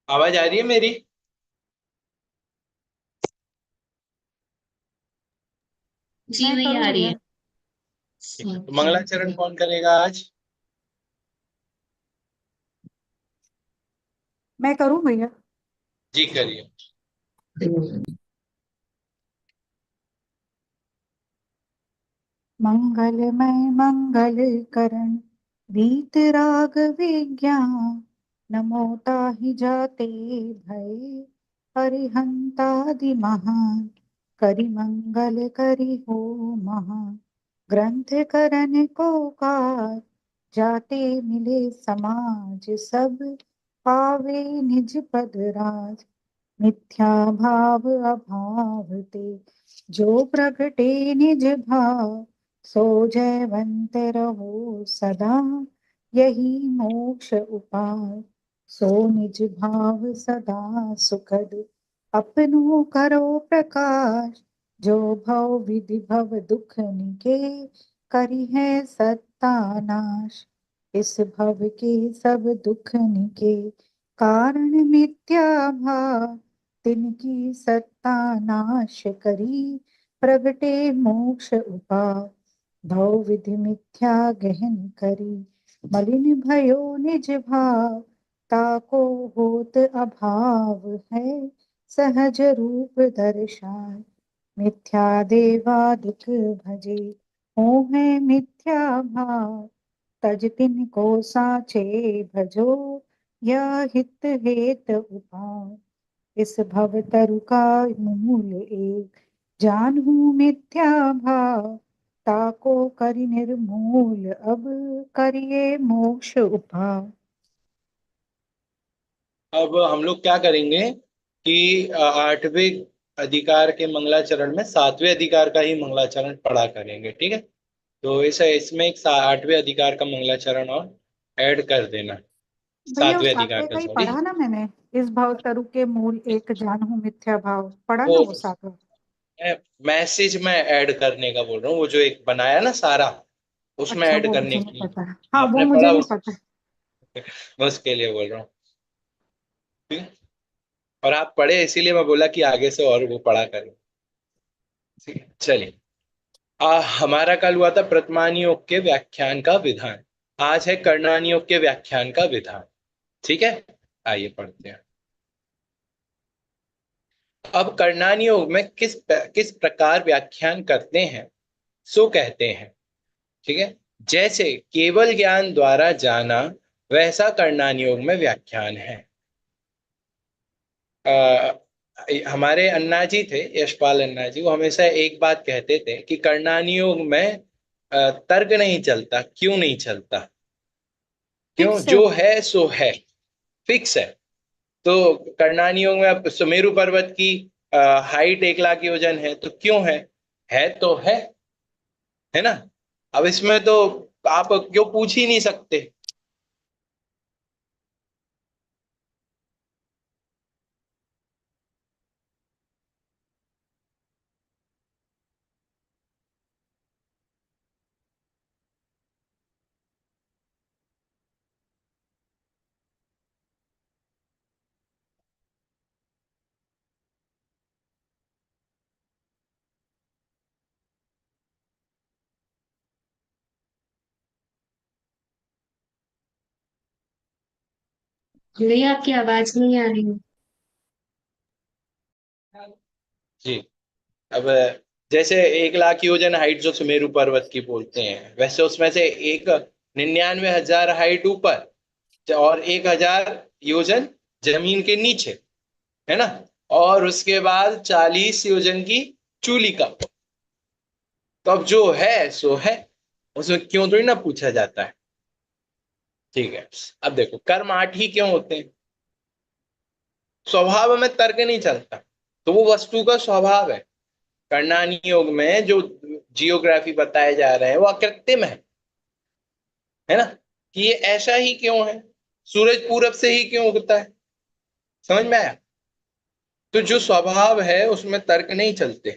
आवाज आ रही है मेरी? जी मैं वही करूँ आ रही भैया? है। तो ओके। मंगलाचरण कौन करेगा आज? मैं करूँ भैया? जी करिए। मंगलमय मंगल करण रीत राग विज्ञान, नमो ताहि जाते भय हरिहंतादि महान। करि मंगल करि हो महान, ग्रंथ करन को कार, जाते मिले समाज सब, पावे निज पद राज। मिथ्या भाव अभाव ते, जो प्रगटे निज भाव, सो जयवंत रहो सदा, यही मोक्ष उपाय। सो निज भाव सदा सुखद, अपनो करो प्रकाश। जो भव विधि भव दुख निके, करी है सत्ता नाश। इस भव के सब दुख निके, कारण मिथ्या भाव। तिनकी सत्ता नाश करी, प्रगटे मोक्ष उपाय। भव विधि मिथ्या गहन करी, मलिन भयो निज भाव। ताको होत अभाव है, सहज रूप दर्शाय। मिथ्या देवादिक भजे, मोह मिथ्या भाव। तज तिन को साचे भजो, यह हित हेत उपाय। इस भव तरु का मूल एक, जानहूँ मिथ्या भाव। ताको करि निर्मूल अब, करिए मोक्ष उपाय। अब हम लोग क्या करेंगे कि आठवें अधिकार के मंगलाचरण में सातवें अधिकार का ही मंगलाचरण पढ़ा करेंगे, ठीक है? तो इसे इसमें एक आठवें अधिकार का मंगलाचरण और ऐड कर देना। भैया सातवें उस अधिकार सातवें का, का ही सॉरी। पढ़ा ना मैंने। इस भव तरु के मूल एक, जानहूँ मिथ्या भाव, पढ़ा ना वो वो सातवां। मैसेज में ऐड करने का बोल रहा हूँ, वो जो एक बनाया ना सारा, उसमें अच्छा ऐड वो करने मुझे के नहीं लिए। पता है, हाँ वो आपने मुझे पढ़ा नहीं उस पता है। मैं उसके लिए बोल रहा हूँ, ठीक है? और आप पढ़े इसीलिए मैं बोला कि आगे से और वो पढ़ा करें, ठीक है? चलिए। हमारा कल हुआ था प्रतिमान योग के व्याख्यान का विधान। आज है कर्णान योग के व्याख्यान का विधान, ठीक है? आइए पढ़ते हैं। अब कर्णान योग में किस प्रकार व्याख्यान करते हैं, सो कहते हैं, ठीक है? जैसे केवल ज्ञान द्वारा जाना, वैसा कर्णान योग में व्याख्यान है। हमारे अन्ना जी थे, यशपाल अन्ना जी, वो हमेशा एक बात कहते थे कि कर्णान योग में तर्क नहीं चलता। क्यों नहीं चलता? क्यों? फिक्स है जो वो। है सो है, फिक्स है। तो कर्णान योग में अब सुमेरु पर्वत की हाइट 1 लाख योजन है, तो क्यों है? है तो है ना? अब इसमें तो आप क्यों पूछ ही नहीं सकते। भैया आपकी आवाज नहीं आ रही है। जी। अब जैसे 1 लाख योजन हाइट जो सुमेरु पर्वत की बोलते हैं, वैसे उसमें से एक 99,000 हाइट ऊपर और 1,000 योजन जमीन के नीचे, है ना? और उसके बाद 40 योजन की चूली का। तो अब जो है सो है, उसमें क्यों थोड़ी ना पूछा जाता है, ठीक है? अब देखो, कर्म 8 ही क्यों होते हैं? स्वभाव में तर्क नहीं चलता, तो वो वस्तु का स्वभाव है। कर्णानी योग में जो जियोग्राफी बताए जा रहे हैं वो अकृत्रिम है ना? कि ये ऐसा ही क्यों है, सूरज पूरब से ही क्यों उगता है। समझ में आया? तो जो स्वभाव है उसमें तर्क नहीं चलते।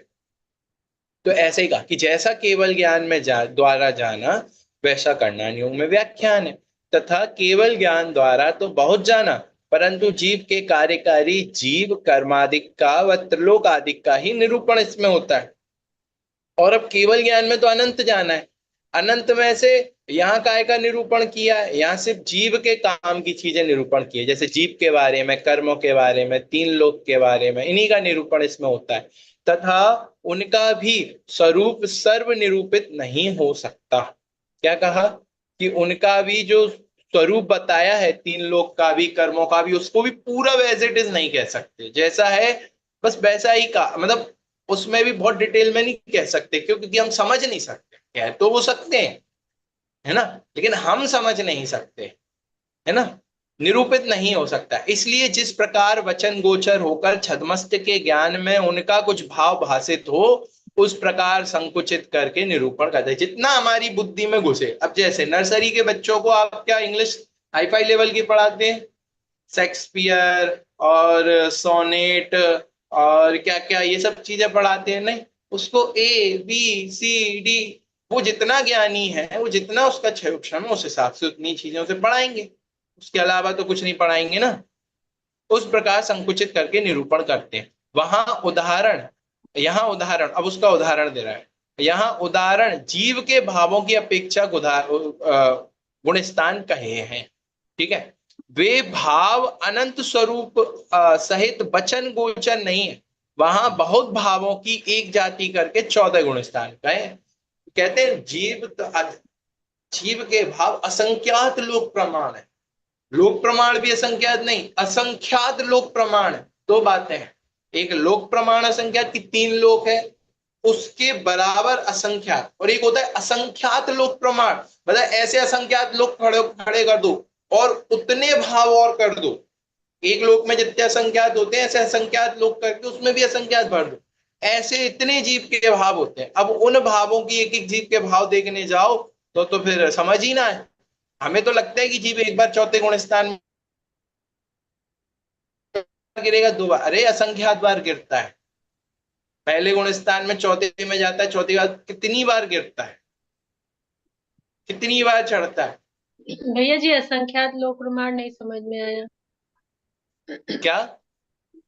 तो ऐसे ही कहा कि जैसा केवल ज्ञान में द्वारा जाना, वैसा कर्णान योग में व्याख्यान है। तथा केवल ज्ञान द्वारा तो बहुत जाना, परंतु जीव के कार्यकारी जीव कर्मादिक का व त्रिलोकादिक का ही निरूपण इसमें होता है। और अब केवल ज्ञान में तो अनंत जाना है, अनंत में से यहाँ काय का निरूपण किया है, यहाँ सिर्फ जीव के काम की चीजें निरूपण की है, जैसे जीव के बारे में, कर्मों के बारे में, तीन लोक के बारे में, इन्हीं का निरूपण इसमें होता है। तथा उनका भी स्वरूप सर्व निरूपित नहीं हो सकता। क्या कहा कि उनका भी जो स्वरूप बताया है, तीन लोक का भी, कर्मों का भी, उसको भी पूरा एज इट इज नहीं कह सकते, जैसा है बस वैसा ही का, मतलब उसमें भी बहुत डिटेल में नहीं कह सकते, क्योंकि हम समझ नहीं सकते। कह तो वो सकते हैं, है ना, लेकिन हम समझ नहीं सकते, है ना, निरूपित नहीं हो सकता। इसलिए जिस प्रकार वचन गोचर होकर छद्मस्त के ज्ञान में उनका कुछ भाव भाषित हो, उस प्रकार संकुचित करके निरूपण करते, जितना हमारी बुद्धि में घुसे। अब जैसे नर्सरी के बच्चों को आप क्या इंग्लिश हाई फाई लेवल की पढ़ाते हैं, शेक्सपियर और सोनेट और क्या क्या ये सब चीजें पढ़ाते हैं, नहीं, उसको ए बी सी डी, वो जितना ज्ञानी है, वो जितना उसका क्षण उस हिसाब से उतनी चीजें उसे पढ़ाएंगे, उसके अलावा तो कुछ नहीं पढ़ाएंगे ना। उस प्रकार संकुचित करके निरूपण करते हैं। वहां उदाहरण, यहाँ उदाहरण, अब उसका उदाहरण दे रहा है, यहाँ उदाहरण जीव के भावों की अपेक्षा गुणस्थान कहे हैं। ठीक है, वे भाव अनंत स्वरूप सहित वचन गोचर नहीं है, वहां बहुत भावों की एक जाति करके 14 गुणस्थान कहे। कहते हैं जीव के भाव असंख्यात लोक प्रमाण है, लोक प्रमाण भी असंख्यात नहीं, असंख्यात लोक प्रमाण है। दो बातें हैं, एक लोक प्रमाण असंख्यात की 3 लोक है, उसके बराबर असंख्यात, और एक होता है असंख्यात लोक प्रमाण, मतलब ऐसे असंख्यात लोग खड़े खड़े कर दो और उतने भाव और कर दो, एक लोक में जितने असंख्यात होते हैं ऐसे असंख्यात लोक करके उसमें भी असंख्यात भर दो, ऐसे इतने जीव के भाव होते हैं। अब उन भावों की एक एक जीव के भाव देखने जाओ तो फिर समझ ही ना है। हमें तो लगता है कि जीव एक बार चौथे गुण स्थान में गिरेगा, 2 बार, अरे असंख्यात बार गिरता है। पहले गुण स्थान में चौथे में जाता है, चौथी बार कितनी बार गिरता है, कितनी बार चढ़ता है। भैया जी असंख्यात लोक प्रमाण नहीं समझ में आया। क्या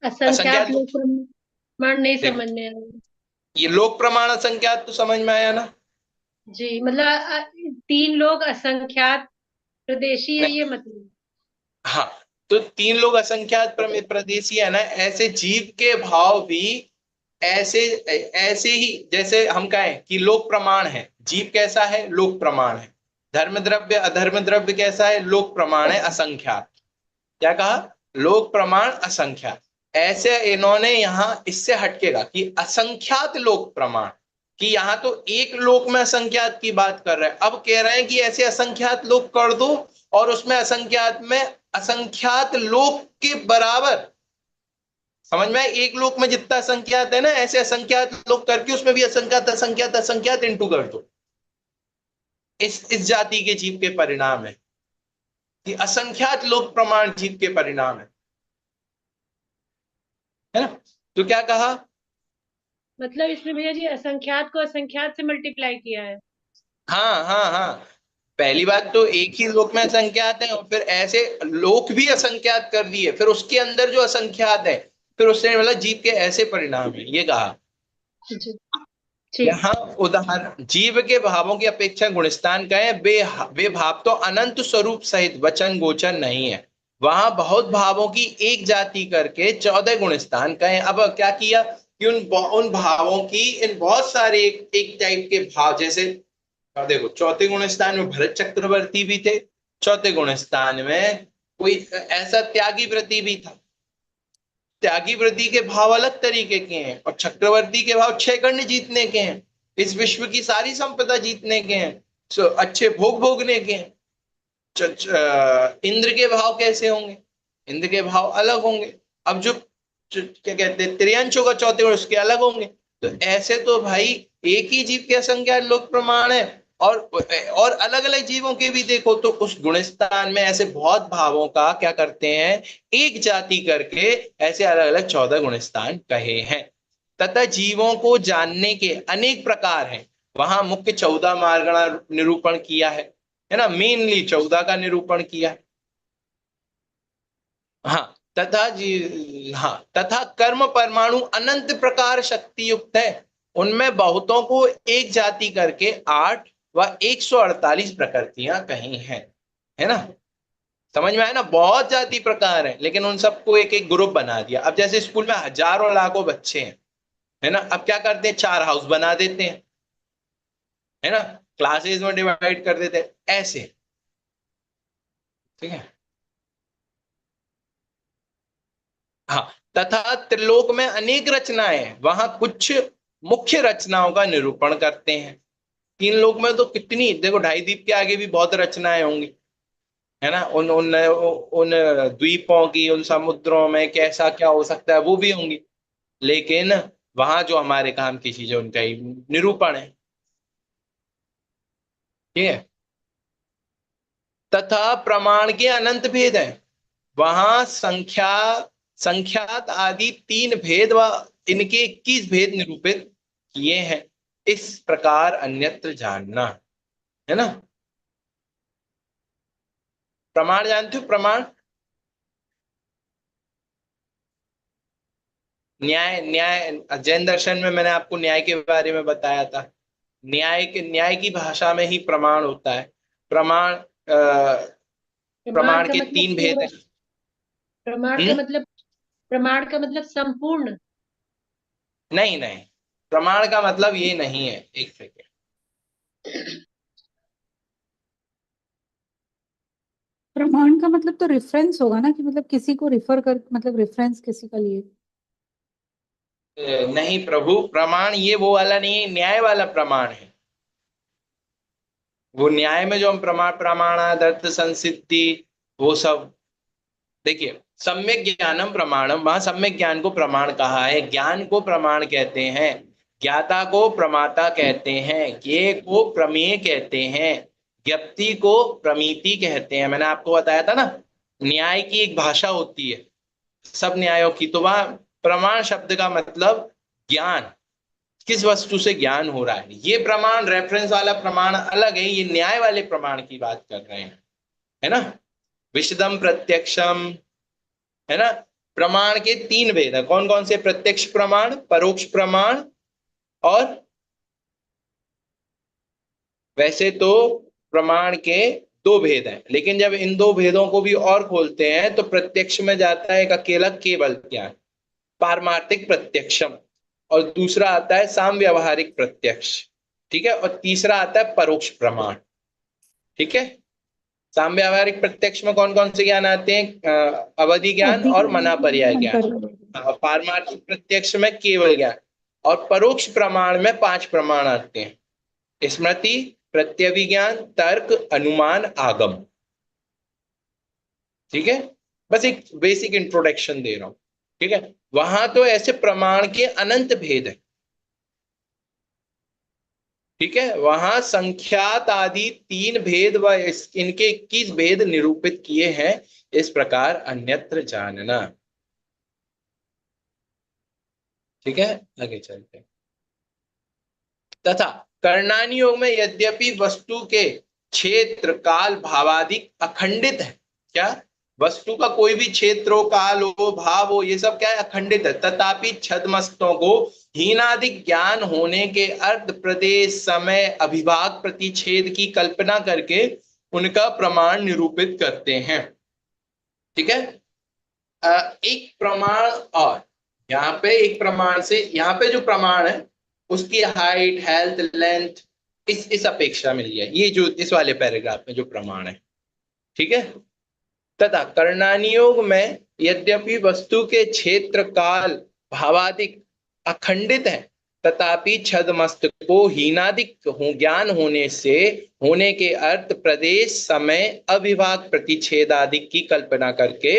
असंख्यात असंख्यात, लोक प्रमाण नहीं देखो समझ में आया। ये लोक प्रमाण असंख्यात तो समझ में आया ना। जी मतलब 3 लोग असंख्यात प्रदेशी है, नहीं, ये मतलब। हाँ, तो 3 लोग असंख्यात प्रदेशी है ना, ऐसे जीव के भाव भी ऐसे ऐसे ही, जैसे हम कहें कि लोक प्रमाण है, जीव कैसा है, लोक प्रमाण है, धर्म द्रव्य अधर्म द्रव्य कैसा है, लोक प्रमाण है असंख्यात। क्या कहा, लोक प्रमाण असंख्यात। ऐसे इन्होंने यहां इससे हटकेगा कि असंख्यात लोक प्रमाण, कि यहां तो एक लोक में असंख्यात की बात कर रहे हैं, अब कह रहे हैं कि ऐसे असंख्यात लोक कर दो और उसमें असंख्यात में असंख्यात लोक के बराबर, समझ में, एक लोक में जितना असंख्यात है ना, ऐसे असंख्यात लोक करके उसमें भी असंख्यात असंख्यात असंख्यात इंटू कर दो। इस जाति के जीव के परिणाम है कि असंख्यात लोक प्रमाण जीव के परिणाम है ना। तो क्या कहा, मतलब इसमें भैया जी असंख्यात को असंख्यात से मल्टीप्लाई किया है। हाँ हाँ हाँ, पहली बात तो एक ही लोक में असंख्यात है और फिर ऐसे लोक भी असंख्यात कर दिए, फिर उसके अंदर जो असंख्यात है, फिर उससे मतलब जीव के ऐसे परिणाम है, ये कहा। जी ठीक। यहाँ उदाहरण जीव के भावों की अपेक्षा गुणस्थान कहे, वे भाव तो अनंत स्वरूप सहित वचन गोचर नहीं है, वहां बहुत भावों की एक जाति करके 14 गुणस्थान कहे। अब क्या किया कि उन भावों की, इन बहुत सारे एक टाइप के भाव, जैसे देखो चौथे गुण स्थान में भरत चक्रवर्ती भी थे, चौथे गुण स्थान में कोई ऐसा त्यागी व्रती भी था। त्यागी व्रती के भाव अलग तरीके के हैं और चक्रवर्ती के भाव 6 खंड जीतने के हैं, इस विश्व की सारी संपदा जीतने के हैं, अच्छे भोग भोगने के हैं। इंद्र के भाव कैसे होंगे, इंद्र के भाव अलग होंगे। अब जो क्या कहते हैं त्रियंशों का चौथे गुण, उसके अलग होंगे। तो ऐसे तो भाई एक ही जीव के असंख्या लोक प्रमाण है, और अलग अलग जीवों के भी देखो तो उस गुणस्थान में ऐसे बहुत भावों का क्या करते हैं, एक जाति करके ऐसे अलग अलग 14 गुणस्थान कहे हैं। तथा जीवों को जानने के अनेक प्रकार हैं, वहां मुख्य 14 मार्गणा निरूपण किया है ना, मेनली 14 का निरूपण किया है। हाँ तथा जी, हाँ तथा कर्म परमाणु अनंत प्रकार शक्ति युक्त है, उनमें बहुतों को एक जाति करके 8 व 148 प्रकृतियां कही हैं, है ना। समझ में आया ना, बहुत जाति प्रकार है लेकिन उन सबको एक एक ग्रुप बना दिया। अब जैसे स्कूल में हजारों लाखों बच्चे हैं, है ना, अब क्या करते हैं, 4 हाउस बना देते हैं, है ना, क्लासेस में डिवाइड कर देते हैं ऐसे, ठीक है। हाँ तथा त्रिलोक में अनेक रचनाएं, वहां कुछ मुख्य रचनाओं का निरूपण करते हैं। 3 लोक में तो कितनी देखो, 2.5 द्वीप के आगे भी बहुत रचनाएं होंगी, है ना, उन उन उन द्वीपों की, उन समुद्रों में कैसा क्या हो सकता है वो भी होंगी, लेकिन वहां जो हमारे काम की चीजें उनका ही निरूपण है, ठीक है। तथा प्रमाण के अनंत भेद हैं, वहां संख्यात आदि 3 भेद व इनके 21 भेद निरूपित किए हैं, इस प्रकार अन्यत्र जानना, है ना। प्रमाण जानते हो, प्रमाण, न्याय, जैन दर्शन में मैंने आपको न्याय के बारे में बताया था। न्याय की भाषा में ही प्रमाण होता है। प्रमाण प्रमाण प्रमाण का के मतलब 3 भेद पूरा, हैं। प्रमाण का हम्म? मतलब, प्रमाण का मतलब संपूर्ण। नहीं नहीं, प्रमाण का मतलब ये नहीं है, एक सेकेंड। प्रमाण का मतलब तो रेफरेंस होगा ना, कि मतलब किसी को रिफर कर, मतलब रेफरेंस किसी का लिए। नहीं प्रभु, प्रमाण ये वो वाला नहीं है, न्याय वाला प्रमाण है। वो न्याय में जो हम प्रमाणादर्थ संसिद्धि, वो सब, देखिए, सम्यक ज्ञानम प्रमाणम, वहां सम्यक ज्ञान को प्रमाण कहा है, ज्ञान को प्रमाण कहते हैं, ज्ञाता को प्रमाता कहते हैं, ज्ञेय को प्रमेय कहते हैं, ज्ञप्ति को प्रमीति कहते हैं। मैंने आपको बताया था ना, न्याय की एक भाषा होती है सब न्यायों की, तो वहां प्रमाण शब्द का मतलब ज्ञान, किस वस्तु से ज्ञान हो रहा है। ये प्रमाण, रेफरेंस वाला प्रमाण अलग है, ये न्याय वाले प्रमाण की बात कर रहे हैं, है ना। विशदम प्रत्यक्षम, है ना। प्रमाण के 3 भेद है, कौन कौन से, प्रत्यक्ष प्रमाण, परोक्ष प्रमाण, और वैसे तो प्रमाण के 2 भेद हैं, लेकिन जब इन 2 भेदों को भी और खोलते हैं तो प्रत्यक्ष में जाता है एक अकेला केवल ज्ञान, पारमार्थिक प्रत्यक्षम, और दूसरा आता है साम व्यवहारिक प्रत्यक्ष, ठीक है, और तीसरा आता है परोक्ष प्रमाण, ठीक है। साम व्यवहारिक प्रत्यक्ष में कौन कौन से ज्ञान आते हैं, अवधि ज्ञान अधिक और मना पर्याय ज्ञान। अंतर। पारमार्थिक प्रत्यक्ष में केवल ज्ञान, और परोक्ष प्रमाण में 5 प्रमाण आते हैं, स्मृति, प्रत्यभिज्ञान, तर्क, अनुमान, आगम, ठीक है। बस एक बेसिक इंट्रोडक्शन दे रहा हूं, ठीक है। वहां तो ऐसे प्रमाण के अनंत भेद है, ठीक है, वहां संख्यात आदि 3 भेद व इनके 21 भेद निरूपित किए हैं, इस प्रकार अन्यत्र जानना, ठीक है। आगे चलते हैं। तथा कर्णानी योग में यद्यपि वस्तु के क्षेत्र काल भावादिक अखंडित है, क्या, वस्तु का कोई भी क्षेत्र हो, काल हो, भाव हो, ये सब क्या है, अखंडित है, तथापि छद्मस्तों को हीनादिक ज्ञान होने के अर्थ, प्रदेश, समय, अभिभाग, प्रतिच्छेद की कल्पना करके उनका प्रमाण निरूपित करते हैं, ठीक है। एक प्रमाण, और यहाँ पे एक प्रमाण से, यहाँ पे जो प्रमाण है उसकी हाइट, हेल्थ, लेंथ, इस अपेक्षा मिल गया, ये जो इस वाले पैराग्राफ में जो प्रमाण है, ठीक है। तथा कर्णानियोग में यद्यपि वस्तु के क्षेत्र काल भावादिक अखंडित है, तथापि छदमस्त को हीनादिक ज्ञान होने से होने के अर्थ, प्रदेश, समय, अविभाग, प्रतिच्छेदादिक की कल्पना करके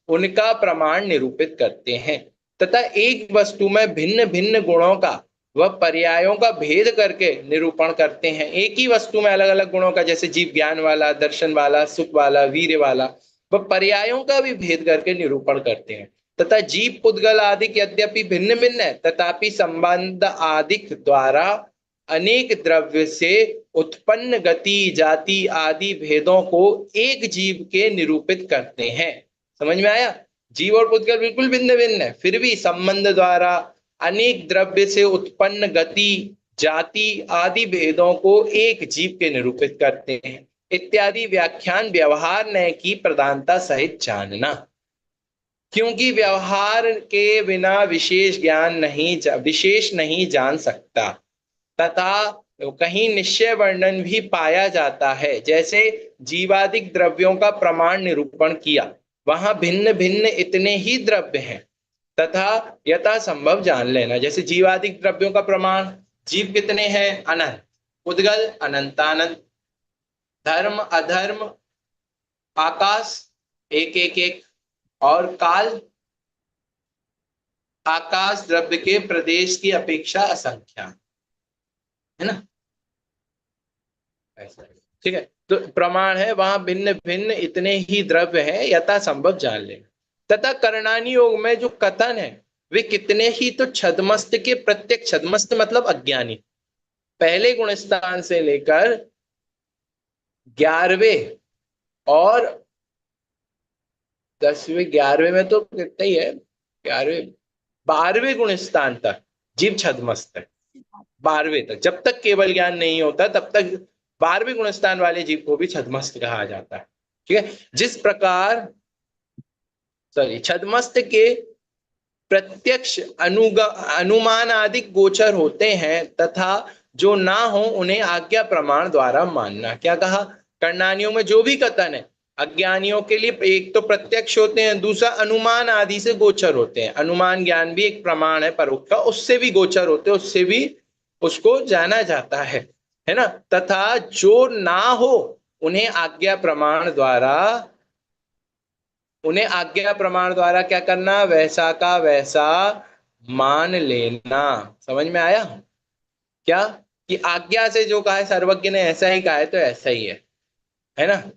उनका प्रमाण निरूपित करते हैं, तथा एक वस्तु में भिन्न भिन्न गुणों का वह पर्यायों का भेद करके निरूपण करते हैं। एक ही वस्तु में अलग अलग गुणों का, जैसे जीव ज्ञान वाला, दर्शन वाला, सुख वाला, वीर्य वाला, वह पर्यायों का भी भेद करके निरूपण करते हैं। तथा जीव, पुद्गल आदि यद्यपि भिन्न भिन्न है, तथापि संबंध आदिक द्वारा अनेक द्रव्य से उत्पन्न गति, जाति आदि भेदों को एक जीव के निरूपित करते हैं। समझ में आया। जीव और पुद्गल बिल्कुल भिन्न भिन्न है, फिर भी संबंध द्वारा अनेक द्रव्य से उत्पन्न गति, जाति आदि भेदों को एक जीव के निरूपित करते हैं इत्यादि व्याख्यान व्यवहार न्याय की प्रधानता सहित जानना। क्योंकि व्यवहार के बिना विशेष नहीं जान सकता तथा कहीं निश्चय वर्णन भी पाया जाता है। जैसे जीवादिक द्रव्यों का प्रमाण निरूपण किया, वहां भिन्न भिन्न इतने ही द्रव्य हैं तथा यथा संभव जान लेना। जैसे जीवादिक द्रव्यों का प्रमाण, जीव कितने हैं? अनंत, उद्गल अनंतानंत, धर्म अधर्म आकाश एक एक एक, और काल आकाश द्रव्य के प्रदेश की अपेक्षा असंख्या है ना, ऐसा ठीक है। तो प्रमाण है वहां भिन्न भिन्न इतने ही द्रव्य हैं, यथा संभव जान लेना। तथा कर्णानी योग में जो कथन है वे कितने ही तो छदमस्त के प्रत्येक, छदमस्त मतलब अज्ञानी, पहले गुण स्थान से लेकर 11वें और 10वें, 11वें में तो कितना ही है, 11वें 12वें गुण स्थान तक जीव छदमस्त है। 12वें तक, जब तक केवल ज्ञान नहीं होता तब तक 12वें गुण स्थान वाले जीव को भी छदमस्त कहा जाता है। ठीक है, जिस प्रकार छदमस्त के प्रत्यक्ष अनुमान आदि गोचर होते हैं तथा जो ना हो उन्हें आज्ञा प्रमाण द्वारा मानना। क्या कहा? कर्णानियों में जो भी कथन है अज्ञानियों के लिए एक तो प्रत्यक्ष होते हैं, दूसरा अनुमान आदि से गोचर होते हैं। अनुमान ज्ञान भी एक प्रमाण है परोक्ष का, उससे भी गोचर होते हैं, उससे भी उसको जाना जाता है ना। तथा जो ना हो उन्हें आज्ञा प्रमाण द्वारा क्या करना? वैसा का वैसा मान लेना। समझ में आया क्या? कि आज्ञा से जो कहा है, सर्वज्ञ ने ऐसा ही कहा है तो ऐसा ही है ना।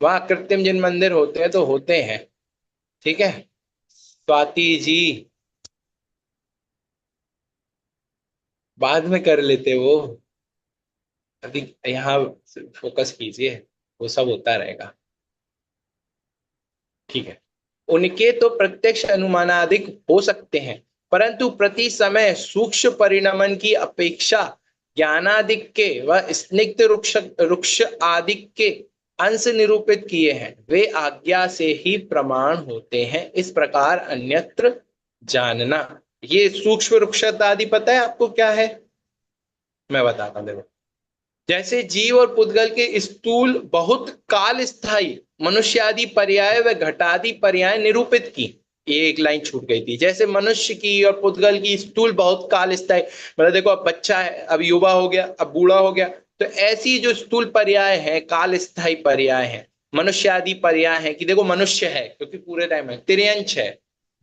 वहां कृत्रिम जिन मंदिर होते हैं तो होते हैं, ठीक है। स्वाति जी बाद में कर लेते, वो अभी यहाँ फोकस कीजिए, वो सब होता रहेगा, ठीक है। उनके तो प्रत्यक्ष अनुमानादिक हो सकते हैं, परंतु प्रति समय सूक्ष्म परिणमन की अपेक्षा ज्ञानादिक के व स्निग्ध रुक्ष आदिक के अंश निरूपित किए हैं, वे आज्ञा से ही प्रमाण होते हैं। इस प्रकार अन्यत्र जानना। ये सूक्ष्म रुक्ष आदि पता है आपको क्या है? मैं बताता हूं, देखो। जैसे जीव और पुद्गल के स्थूल बहुत काल स्थायी मनुष्य आदि पर्याय व घटादि पर्याय निरूपित की। ये एक लाइन छूट गई थी। जैसे मनुष्य की और पुद्गल की स्थूल बहुत काल स्थायी, मतलब देखो अब बच्चा है, अब युवा हो गया, अब बूढ़ा हो गया, तो ऐसी जो स्थूल पर्याय है, काल स्थायी पर्याय है, मनुष्य आदि पर्याय है कि देखो मनुष्य है क्योंकि पूरे टाइम है, तिर्यंश है,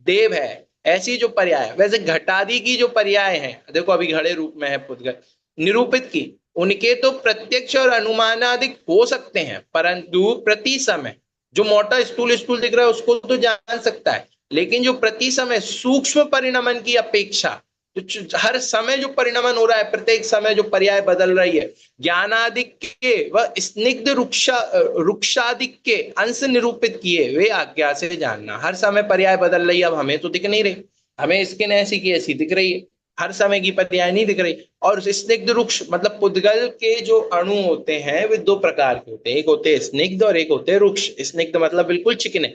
देव है, ऐसी जो पर्याय। वैसे घटादि की जो पर्याय है, देखो अभी घड़े रूप में है पुद्गल, निरूपित की। उनके तो प्रत्यक्ष और अनुमानादिक हो सकते हैं, परंतु प्रति समय जो मोटा स्थूल दिख रहा है उसको तो जान सकता है, लेकिन जो प्रति समय सूक्ष्म परिणमन की अपेक्षा, तो हर समय जो परिणमन हो रहा है, प्रत्येक समय जो पर्याय बदल रही है, ज्ञानादिक के व स्निग्ध रुक्षादिक के अंश निरूपित किए, वे आज्ञा से जानना। हर समय पर्याय बदल रही है, अब हमें तो दिख नहीं रही, हमें स्किन ऐसी की ऐसी दिख रही है, हर समय की पर्याय नहीं दिख रही। और स्निग्ध रुक्ष मतलब पुद्गल के जो अणु होते हैं वे दो प्रकार के होते हैं, एक होते हैं स्निग्ध और एक होते हैं रुक्ष। स्निग्ध मतलब बिल्कुल चिकने,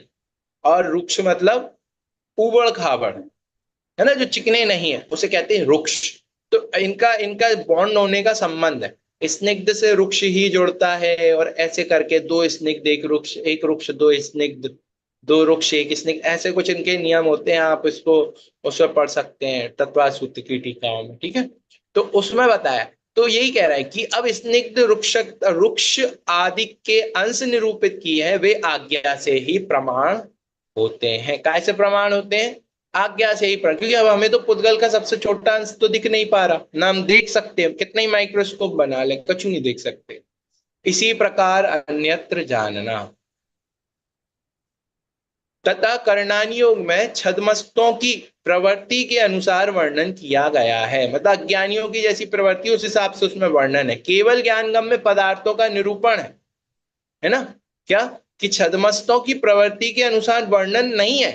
और रुक्ष मतलब उबड़ खाबड़, है ना, जो चिकने नहीं है उसे कहते हैं रुक्ष। तो इनका बॉन्ड होने का संबंध है, स्निग्ध से रुक्ष ही जुड़ता है, और ऐसे करके दो स्निग्ध एक रुक्ष दो स्निग्ध, दो रुक्ष एक स्निग्ध, ऐसे कुछ इनके नियम होते हैं। आप इसको उसमें पढ़ सकते हैं तत्वा सूत्र की टीकाओं में, ठीक है। तो उसमें बताया, तो यही कह रहा है कि अब स्निग्ध रुक्ष आदि के अंश निरूपित किए हैं, वे आज्ञा से ही प्रमाण होते हैं। कैसे प्रमाण होते हैं? आज्ञा से ही प्रमाण। क्योंकि अब हमें तो पुद्गल का सबसे छोटा अंश तो दिख नहीं पा रहा ना, हम देख सकते हैं, कितना ही माइक्रोस्कोप बना ले कुछ नहीं देख सकते। इसी प्रकार अन्यत्र जानना। तथा कर्णानी योग में छदमस्तों की प्रवृत्ति के अनुसार वर्णन किया गया है, मतलब अज्ञानियों की जैसी प्रवृत्ति उस हिसाब से उसमें वर्णन है। केवल ज्ञानगम्य पदार्थों का निरूपण है ना। क्या कि छदमस्तों की प्रवृत्ति के अनुसार वर्णन नहीं है,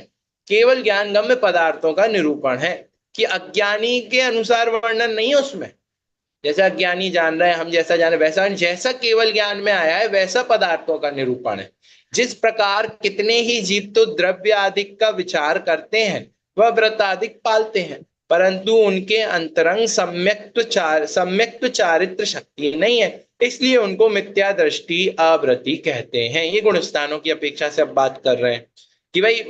केवल ज्ञानगम्य पदार्थों का निरूपण है, कि अज्ञानी के अनुसार वर्णन नहीं है उसमें। जैसा अज्ञानी जान रहे हैं, हम जैसा जान रहे वैसा, जैसा केवल ज्ञान में आया है वैसा पदार्थों का निरूपण है। जिस प्रकार कितने ही जीव तो द्रव्य आदि का विचार करते हैं, वह व्रत आदि पालते हैं, परंतु उनके अंतरंग सम्यक्त्व चारित्र शक्ति नहीं है, इसलिए उनको मिथ्या दृष्टि अव्रति कहते हैं। ये गुण स्थानों की अपेक्षा से अब बात कर रहे हैं कि भाई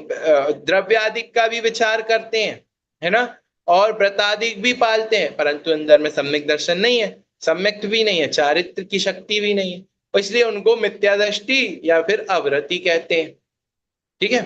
द्रव्य आदि का भी विचार करते हैं, है ना, और व्रतादि भी पालते हैं, परंतु अंदर में सम्यक दर्शन नहीं है, सम्यक भी नहीं है, चारित्र की शक्ति भी नहीं है, तो इसलिए उनको मिथ्या दृष्टि या फिर अव्रति कहते हैं। ठीक है।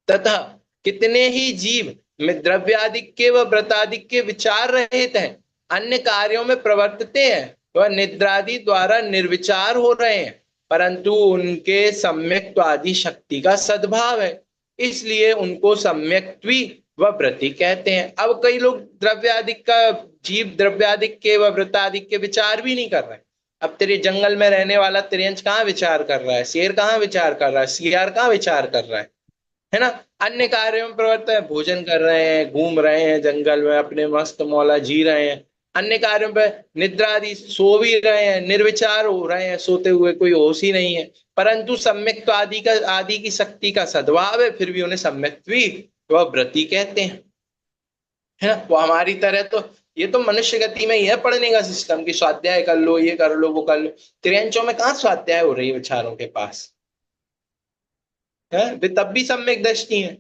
तथा कितने ही जीव द्रव्यादिक के व व्रतादिक के विचार रहित हैं, अन्य कार्यों में प्रवर्तते हैं, वह निद्रादि द्वारा निर्विचार हो रहे हैं, परंतु उनके सम्यक्त्व आदि शक्ति का सद्भाव है, इसलिए उनको सम्यक्त्वी व व्रति कहते हैं। अब कई लोग द्रव्यादिक का जीव द्रव्यादिक के व व्रतादिक के विचार भी नहीं कर रहे। अब तेरे जंगल में रहने वाला तिरंज कहाँ विचार कर रहा है, शेर कहाँ विचार कर रहा है, सियार कहाँ विचार कर रहा है ना। अन्य कार्यों में प्रवृत्त है, भोजन कर रहे हैं, घूम रहे हैं जंगल में, अपने मस्त मौला जी रहे हैं, अन्य कार्यों पे निद्रा आदि सो भी रहे हैं, निर्विचार हो रहे हैं, सोते हुए कोई होश ही नहीं है, परंतु सम्यक्त्व आदि की शक्ति का सद्भाव है, फिर भी उन्हें सम्यक्त्वी वह व्रति कहते हैं, है ना। वो हमारी तरह तो, ये तो मनुष्य गति में ही है पढ़ने का सिस्टम की स्वाध्याय कर लो, ये कर लो, वो कर लो। त्रियंचों में कहाँ स्वाध्याय हो रही है विचारों के पास, है वे तब भी सम्यक दृष्टि है।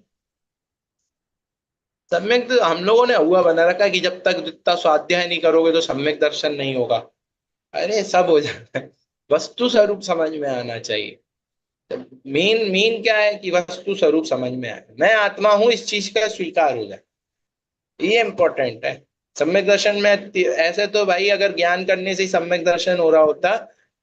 सम्यक तो हम लोगों ने हुआ बना रखा है कि जब तक जितना स्वाध्याय नहीं करोगे तो सम्यक दर्शन नहीं होगा। अरे सब हो जाता है, वस्तु स्वरूप समझ में आना चाहिए। मेन मेन क्या है कि वस्तु स्वरूप समझ में आए, मैं आत्मा हूं, इस चीज का स्वीकार हो जाए, ये इंपॉर्टेंट है। सम्यक दर्शन में ऐसे तो भाई अगर ज्ञान करने से ही सम्यक दर्शन हो रहा होता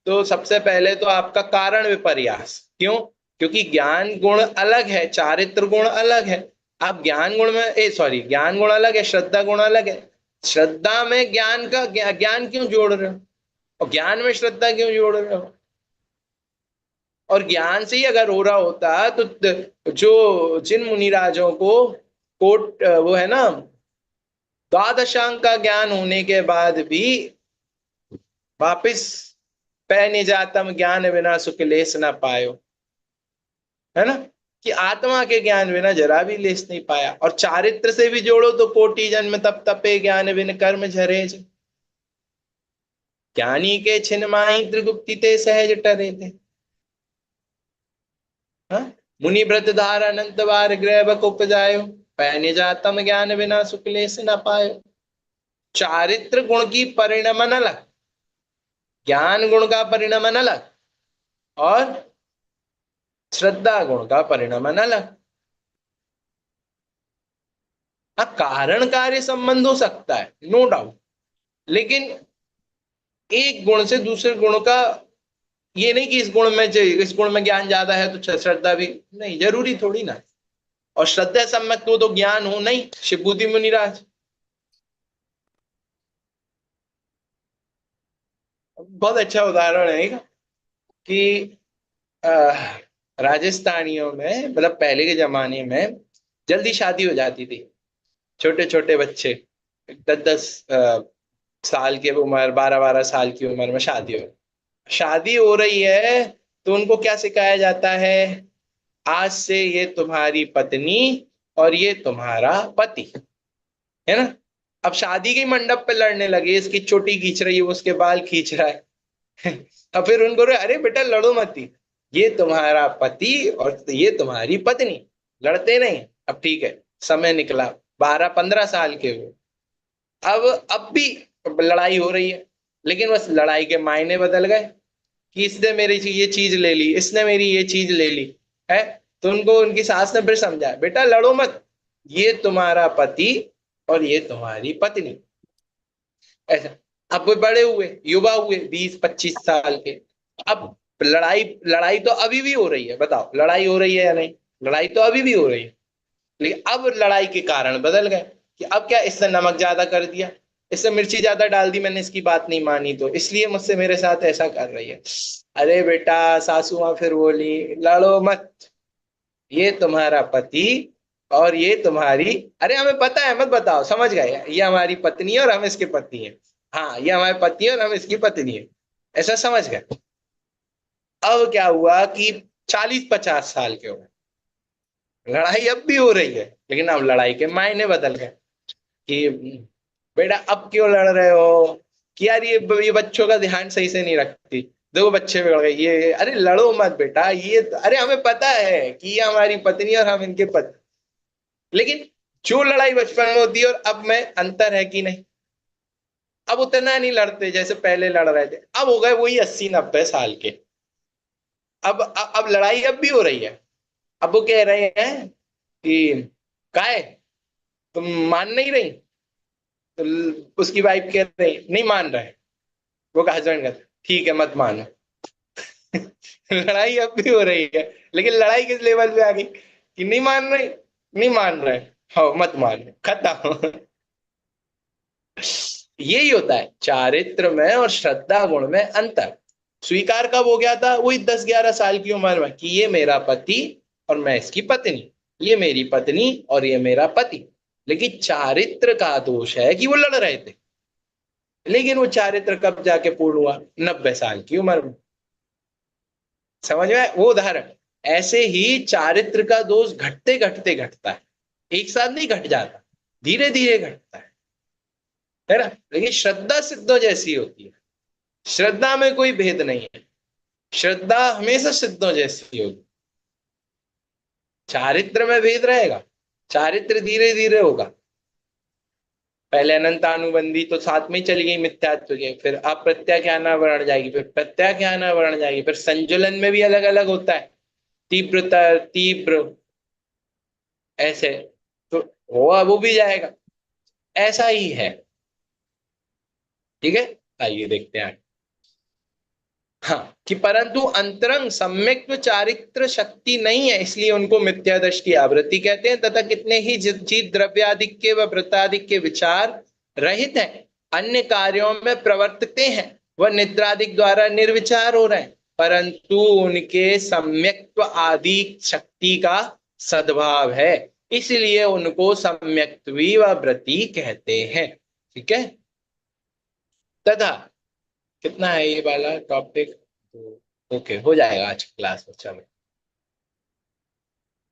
तो सबसे पहले तो आपका कारण विपर्यास। क्यों? क्योंकि ज्ञान गुण अलग है, चारित्र गुण अलग है। आप ज्ञान गुण में ज्ञान गुण अलग है, श्रद्धा गुण अलग है। श्रद्धा में ज्ञान का ज्ञान क्यों जोड़ रहे हो, और ज्ञान में श्रद्धा क्यों जोड़ रहे हो? और ज्ञान से ही अगर हो रहा होता तो जो जिन मुनिराजों को कोट वो है ना, द्वादशांग का ज्ञान होने के बाद भी वापिस पैने जातम ज्ञान बिना सुख लेस ना पायो, है ना, कि आत्मा के ज्ञान बिना जरा भी लेस नहीं पाया। और चारित्र से भी जोड़ो तो कोटि जन्म तप तपे ज्ञान बिन कर्म झरे, ज्ञानी के छिन माही त्रिगुप्ति ते सहज टरे थे। मुनि व्रत धार अनंत बार ग्रह उपजायो, पैने जातम ज्ञान बिना सुख लेस न पायो। चारित्र गुण की परिणमन अलग, ज्ञान गुण का परिणमन अलग, और श्रद्धा गुण का परिणमन अलग। कारण कार्य संबंध हो सकता है, नो डाउट, लेकिन एक गुण से दूसरे गुण का ये नहीं कि इस गुण में ज्ञान ज्यादा है तो श्रद्धा भी नहीं, जरूरी थोड़ी ना। और श्रद्धा सम्यक तो ज्ञान हो नहीं। शिवबुद्धि मुनिराज बहुत अच्छा उदाहरण है कि राजस्थानियों में, मतलब पहले के जमाने में जल्दी शादी हो जाती थी, छोटे छोटे बच्चे 10-10 साल की उम्र, 12-12 साल की उम्र में शादी हो रही है तो उनको क्या सिखाया जाता है, आज से ये तुम्हारी पत्नी और ये तुम्हारा पति, है ना। अब शादी के मंडप पे लड़ने लगे, इसकी चोटी खींच रही है, उसके बाल खींच रहा है अब फिर उनको अरे बेटा लड़ो मत, ये तुम्हारा पति और ये तुम्हारी पत्नी, लड़ते नहीं। अब ठीक है, समय निकला, 12-15 साल के हुए, अब भी लड़ाई हो रही है, लेकिन बस लड़ाई के मायने बदल गए कि इसने मेरी ये चीज ले ली, इसने मेरी ये चीज ले ली है। तो उनको उनकी सास ने फिर समझाया, बेटा लड़ो मत, ये तुम्हारा पति और ये तुम्हारी पत्नी, ऐसा। अब वो बड़े हुए, युवा हुए, 20-25 साल के, अब लड़ाई तो अभी भी हो रही है, बताओ लड़ाई हो रही है या नहीं? लड़ाई तो अभी भी हो रही है, लेकिन अब लड़ाई के कारण बदल गए कि अब क्या, इसने नमक ज्यादा कर दिया, इसने मिर्ची ज्यादा डाल दी, मैंने इसकी बात नहीं मानी तो इसलिए मुझसे मेरे साथ ऐसा कर रही है। अरे बेटा, सासू मां फिर बोली लड़ो मत, ये तुम्हारा पति और ये तुम्हारी, अरे हमें पता है, मत बताओ, समझ गए, ये हमारी पत्नी है और हम इसके पति हैं। हाँ, ये हमारे पति है और हम इसकी पत्नी है, ऐसा समझ गए। अब क्या हुआ कि 40-50 साल के हो गए, लड़ाई अब भी हो रही है, लेकिन अब लड़ाई के मायने बदल गए कि बेटा अब क्यों लड़ रहे हो, कि यार ये बच्चों का ध्यान सही से नहीं रखती, दो बच्चे बिगड़ गए, ये अरे लड़ो मत बेटा, ये अरे हमें पता है कि ये हमारी पत्नी और हम इनके पति, लेकिन जो लड़ाई बचपन में होती है और अब में अंतर है कि नहीं। अब उतना नहीं लड़ते जैसे पहले लड़ रहे थे, अब हो गए वही 80-90 साल के। अब लड़ाई अब भी हो रही है। अब वो कह रहे हैं कि काय तुम मान नहीं रही, तो उसकी वाइफ कह रही नहीं मान रहे, वो का हस्बैंड कहता ठीक है मत मानो। लड़ाई अब भी हो रही है, लेकिन लड़ाई किस लेवल पे आ गई कि नहीं मान रहे, नहीं मान रहे, हाँ मत मानो, खत्म। यही होता है चारित्र में और श्रद्धा गुण में अंतर। स्वीकार कब हो गया था, वही 10-11 साल की उम्र में कि ये मेरा पति और मैं इसकी पत्नी, ये मेरी पत्नी और ये मेरा पति। लेकिन चारित्र का दोष है कि वो लड़ रहे थे, लेकिन वो चारित्र कब जाके पूर्ण हुआ, 90 साल की उम्र में। समझ में वो उदाहरण। ऐसे ही चारित्र का दोष घटते घटते घटता है, एक साथ नहीं घट जाता, धीरे धीरे घटता है ना। लेकिन श्रद्धा सिद्धों जैसी होती है, श्रद्धा में कोई भेद नहीं है, श्रद्धा हमेशा सिद्धों जैसी होगी। चारित्र में भेद रहेगा, चारित्र धीरे धीरे होगा। पहले अनंतानुबंधी तो साथ में ही चली गई मिथ्यात्व के, फिर अप्रत्याख्यानावरण जाएगी, फिर प्रत्याख्यानावरण जाएगी, फिर संजुलन में भी अलग अलग होता है, तीव्रता तीव्र ऐसे, तो वो भी जाएगा, ऐसा ही है। ठीक है, आइए देखते हैं। हाँ, कि परंतु अंतरंग सम्यक चारित्र शक्ति नहीं है, इसलिए उनको मिथ्या दृष्टि आवृत्ति कहते हैं। तथा कितने ही जीत द्रव्याधिक्य व वृत्ताधिक्य विचार रहित हैं, अन्य कार्यों में प्रवर्तते हैं, वह निद्रादिक द्वारा निर्विचार हो रहे हैं, परंतु उनके सम्यक्त्व आदि शक्ति का सद्भाव है, इसलिए उनको सम्यक्त्वी व वृत्ति कहते हैं। ठीक है, तथा कितना है ये वाला टॉपिक, तो ओके हो जाएगा आज की क्लास में। चलो,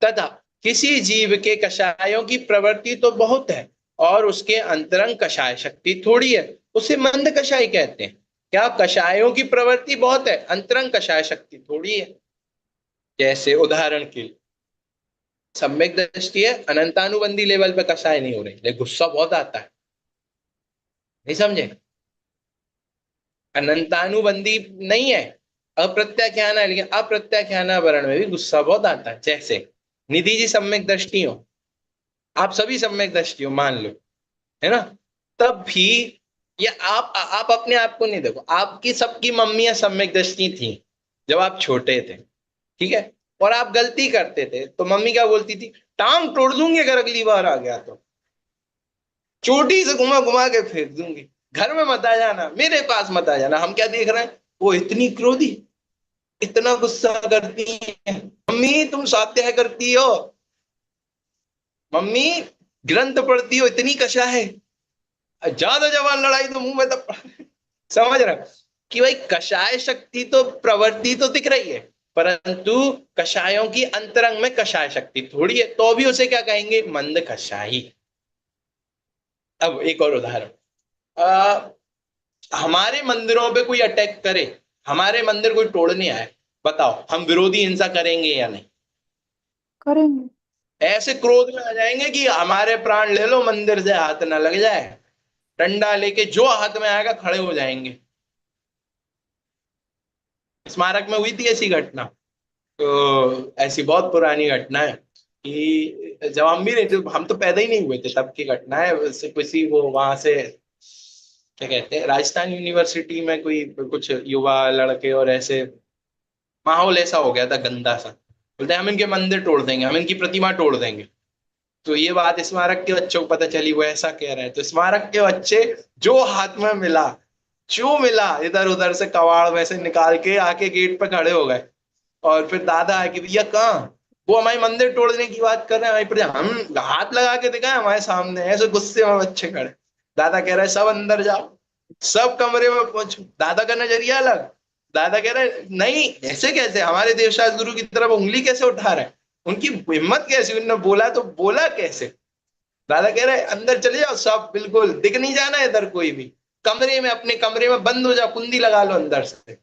तथा किसी जीव के कषायों की प्रवृत्ति तो बहुत है और उसके अंतरंग कषाय शक्ति थोड़ी है, उसे मंद कषाय कहते हैं। क्या कषायों की प्रवृत्ति बहुत है, अंतरंग कषाय शक्ति थोड़ी है। जैसे उदाहरण के लिए सम्यक दृष्टि है, अनंतानुबंधी लेवल पे कषाय नहीं हो रही, लेकिन गुस्सा बहुत आता है, नहीं समझे, अनंतानुबंधी नहीं है, अप्रत्याख्यान है, लेकिन अप्रत्याख्यानावरण में भी गुस्सा बहुत आता है। जैसे निधि जी सम्यक दृष्टि हो, आप सभी सम्यक दृष्टि हो मान लो, है ना, तब भी ये आप अपने आप को नहीं देखो, आपकी सबकी मम्मियां सम्यक दृष्टि थी जब आप छोटे थे, ठीक है, और आप गलती करते थे तो मम्मी क्या बोलती थी, टांग तोड़ दूंगी अगर अगली बार आ गया तो, चोटी से घुमा घुमा के फेंक दूंगी, घर में मत आ जाना, मेरे पास मत आ जाना। हम क्या देख रहे हैं, वो इतनी क्रोधी, इतना गुस्सा करती है, मम्मी तुम स्वाध्याय करती हो, मम्मी ग्रंथ पढ़ती हो, इतनी कषा है, ज्यादा जवान लड़ाई तो मुंह में तब। समझ रहे कि भाई कषाय शक्ति तो प्रवृत्ति तो दिख रही है, परंतु कषायों की अंतरंग में कषाय शक्ति थोड़ी है, तो भी उसे क्या कहेंगे, मंद कषाई। अब एक और उदाहरण, हमारे मंदिरों पे कोई अटैक करे, हमारे मंदिर कोई तोड़ने आए, बताओ हम विरोधी हिंसा करेंगे या नहीं, करेंगे। ऐसे क्रोध में आ जाएंगे कि हमारे प्राण ले लो, मंदिर से हाथ ना लग जाए, डंडा लेके जो हाथ में आएगा खड़े हो जाएंगे। स्मारक में हुई थी ऐसी घटना, तो ऐसी बहुत पुरानी घटना है कि जब हम भी नहीं थे, हम तो पैदा ही नहीं हुए थे तब की घटना है, उससे किसी वो वहां से क्या कहते हैं, राजस्थान यूनिवर्सिटी में कोई कुछ युवा लड़के और ऐसे माहौल ऐसा हो गया था गंदा सा, बोलते हैं हम इनके मंदिर तोड़ देंगे, हम इनकी प्रतिमा तोड़ देंगे। तो ये बात स्मारक के बच्चों को पता चली, वो ऐसा कह रहे हैं, तो स्मारक के बच्चे जो हाथ में मिला, जो मिला इधर उधर से कबाड़ में से निकाल के आके गेट पे खड़े हो गए, और फिर दादा है कि भैया कहाँ, वो हमारे मंदिर तोड़ने की बात कर रहे हैं, हमारी प्रजा, हम हाथ लगा के दिखाए हमारे सामने, ऐसे गुस्से में बच्चे खड़े। दादा कह रहा है सब अंदर जाओ, सब कमरे में पहुंचो। दादा का नजरिया अलग। दादा कह रहे हैं नहीं, ऐसे कैसे, हमारे देवशास्त्र गुरु की तरफ उंगली कैसे उठा रहे हैं, उनकी हिम्मत कैसी, उन्होंने बोला तो बोला कैसे। दादा कह रहे हैं अंदर चले जाओ सब, बिल्कुल दिख नहीं जाना इधर कोई भी, कमरे में, अपने कमरे में बंद हो जाओ, कुंडी लगा लो अंदर से।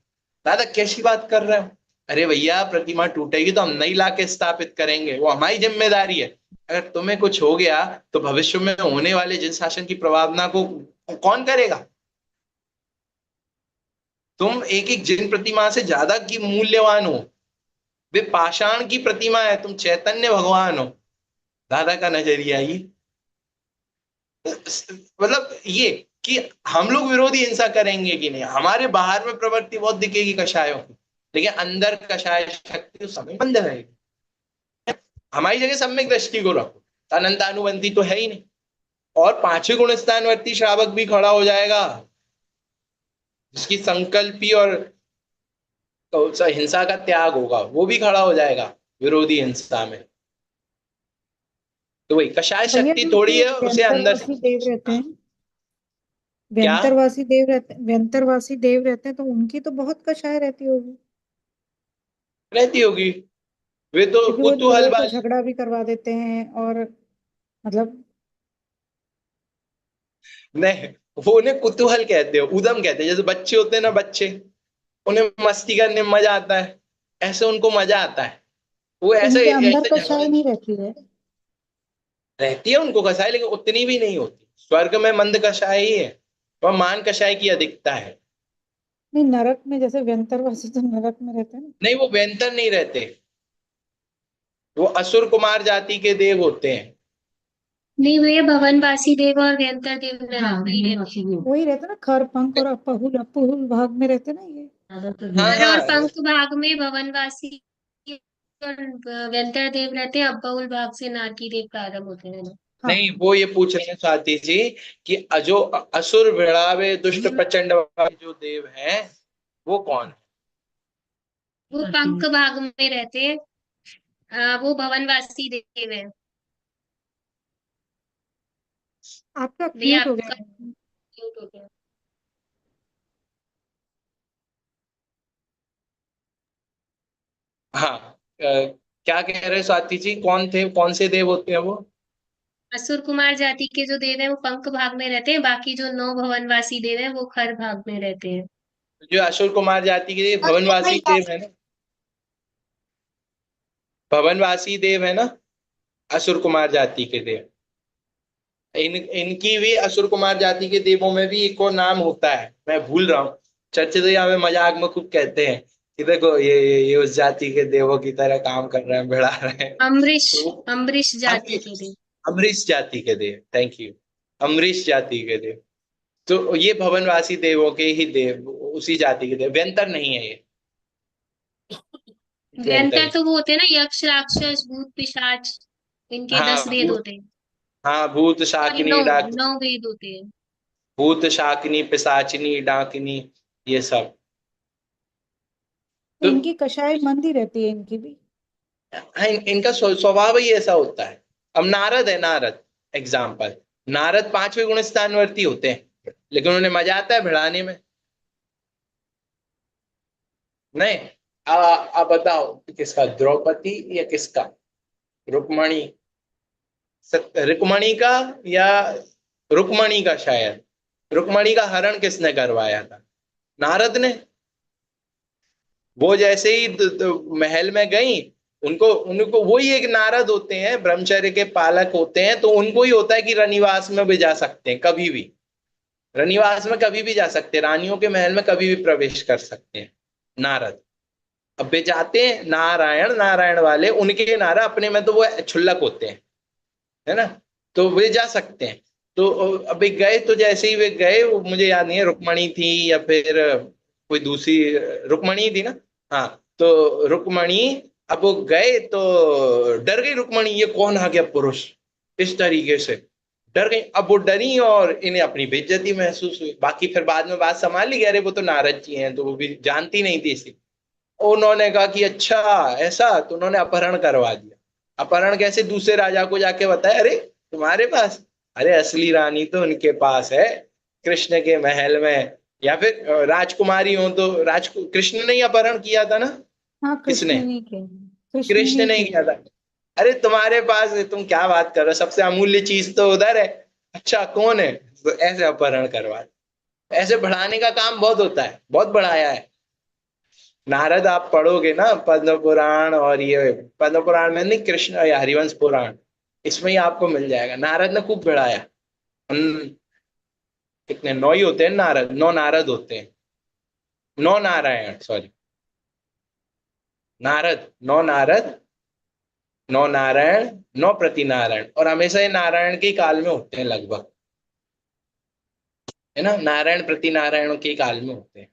दादा कैसी बात कर रहे हो? अरे भैया प्रतिमा टूटेगी तो हम नई ला के स्थापित करेंगे, वो हमारी जिम्मेदारी है। अगर तुम्हें कुछ हो गया तो भविष्य में होने वाले जिन शासन की प्रभावना को कौन करेगा? तुम एक एक जिन प्रतिमा से ज्यादा की मूल्यवान हो, वे पाषाण की प्रतिमा है, तुम चैतन्य भगवान हो। दादा का नजरिया ये, मतलब ये कि हम लोग विरोधी हिंसा करेंगे कि नहीं, हमारे बाहर में प्रवृत्ति बहुत दिखेगी कषायों की, लेकिन अंदर कषाय शक्ति उस समय बंद रहेगी। हमारी जगह सम्यक दृष्टि को रखो, अनंतानुबंधी तो है ही नहीं। और पांचवें गुण स्थानवर्ती श्रावक भी खड़ा हो जाएगा, जिसकी संकल्पी और तो हिंसा का त्याग होगा, वो भी खड़ा हो जाएगा विरोधी हिंसा में। तो वही कषाय भैया शक्ति जो थोड़ी ये है, उसे अंदर व्यंतरवासी देव रहते हैं, क्या व्यंतरवासी देव रहते हैं, तो उनकी तो बहुत कषाय रहती होगी, रहती होगी। वे तो क्योंकि वो कुतूहल लोगों को बाज, झगड़ा भी करवा देते हैं और मतलब। नहीं, वो उन्हें कुतूहल कहते हो, उदम कहते हैं। जैसे बच्चे होते हैं ना, बच्चे, उन्हें मस्ती करने में मजा आता है, ऐसे उनको मजा आता है। वो तो ऐसे उनके अंदर ऐसे झगड़े, कषाय नहीं रहती है? रहती है उनको कसाई, लेकिन उतनी भी नहीं होती। स्वर्ग में मंद कषाय ही है, वह मान कषाय की अधिकता है। नहीं, नरक में जैसे व्यंतरवासी तो नरक में रहते हैं ना। नहीं, वो व्यंतर नहीं रहते, वो असुर कुमार जाति के देव होते हैं। नहीं भैया, भवनवासी देव और व्यंतर देव वही रहते हैं। वही रहते हैं ना, खर पंख और अपुहुल अपुहुल भाग में रहते हैं ना ये। हाँ खर और हाँ। पंख भाग में भवनवासी और व्यंतर देव रहते हैं, अब्बउल भाग से नारकी देव प्रारंभ होते हैं ना। हाँ। नहीं, वो ये पूछ रहे हैं स्वाति जी कि जो असुर भिड़ावे दुष्ट प्रचंड वाले जो देव हैं, वो कौन है? वो पंख भाग में रहते हैं, वो भवनवासी देव है। आपका भैया क्यूट हो आपका गया। म्यूट हो गया। हाँ, क्या कह रहे हैं स्वाति जी, कौन थे, कौन से देव होते हैं वो? असुर कुमार जाति के जो देव हैं वो पंख भाग में रहते हैं, बाकी जो 9 भवनवासी देव हैं वो खर भाग में रहते हैं। जो असुर कुमार जाति के भवनवासी देव है ना, भवनवासी देव है ना, असुर कुमार जाति के देव, इनकी भी असुर कुमार जाति के देवों में भी एक और नाम होता है, मैं भूल रहा हूँ। चर्चे तो यहाँ में मजाक में खूब कहते हैं कि देखो ये उस जाति के देवों की तरह काम कर रहे हैं, भिड़ा रहे हैं। अम्बरीश, तो अम्बरीश जाति के अमरीश, देव। अमरीश जाति के देव, थैंक यू, अमरीश जाति के देव। तो ये भवनवासी देवों के ही देव, उसी जाति के देव, व्यंतर नहीं है ये, व्यंतर व्यंतर नहीं। तो वो होते हैं ना, यक्ष राक्षस भूत पिशाच, इनके 10 हाँ वेद होते हैं। हाँ, भूत सॉरी, 9, शाकिनी डाक, 9 वेद होते हैं। भूत शाकिनी पिशाचिनी डाकिनी, ये सब। तो तो इनकी कषाय मंद ही रहती है इनकी भी। हाँ, इनका स्वभाव ही ऐसा होता है। अब नारद है, नारद एग्जाम्पल, नारद पांचवें गुण स्थानवर्ती होते हैं, लेकिन उन्हें मजा आता है भिड़ाने में। नहीं, अब बताओ किसका, द्रौपदी या किसका, रुक्मणी, रुक्मणी का, या रुक्मणी का शायद, रुक्मणी का हरण किसने करवाया था? नारद ने। वो जैसे ही महल में गई, उनको उनको वही एक नारद होते हैं, ब्रह्मचर्य के पालक होते हैं, तो उनको ही होता है कि रनिवास में भी जा सकते हैं कभी भी, रनिवास में कभी भी जा सकते हैं, रानियों के महल में कभी भी प्रवेश कर सकते हैं नारद। अब वे जाते हैं, नारायण नारायण वाले, उनके नारा अपने में तो वो क्षुल्लक होते हैं, है ना, तो वे जा सकते हैं। तो अभी गए, तो जैसे ही वे गए, वो मुझे याद नहीं है रुक्मणी थी या फिर कोई दूसरी, रुक्मणी थी ना, हाँ, तो रुक्मणी, अब वो गए तो डर गई रुक्मणी, ये कौन आ गया पुरुष, इस तरीके से डर गई। अब वो डरी और इन्हें अपनी बेइज्जती महसूस हुई। बाकी फिर बाद में बात संभाल ली, अरे वो तो नारद जी हैं, तो वो भी जानती नहीं थी इसी। उन्होंने कहा कि अच्छा ऐसा, तो उन्होंने अपहरण करवा दिया। अपहरण कैसे? दूसरे राजा को जाके बताया, अरे तुम्हारे पास, अरे असली रानी तो उनके पास है, कृष्ण के महल में। या फिर राजकुमारी हो तो कृष्ण ने ही अपहरण किया था ना? हाँ, किसने? कृष्ण ने किया, कृष्ण कृष्ण ने ने ही किया। किया था। अरे तुम्हारे पास है, तुम क्या बात कर रहे हो, सबसे अमूल्य चीज तो उधर है। अच्छा कौन है? तो ऐसे अपहरण करवा, ऐसे बढ़ाने का काम बहुत होता है, बहुत बढ़ाया है। नारद आप पढ़ोगे ना पद्म पुराण, और ये पद्म पुराण में नहीं, कृष्ण या हरिवंश पुराण, इसमें ही आपको मिल जाएगा। नारद ने खूब बढ़ाया। कितने? 9 ही होते हैं नारद, 9 नारद होते हैं, 9 नारायण, सॉरी, नारद, 9 नारद, 9 नारायण, 9 प्रति नारायण, और हमेशा ये नारायण के ही काल में होते हैं लगभग, है ना? नारायण प्रति नारायणों के ही काल में होते हैं,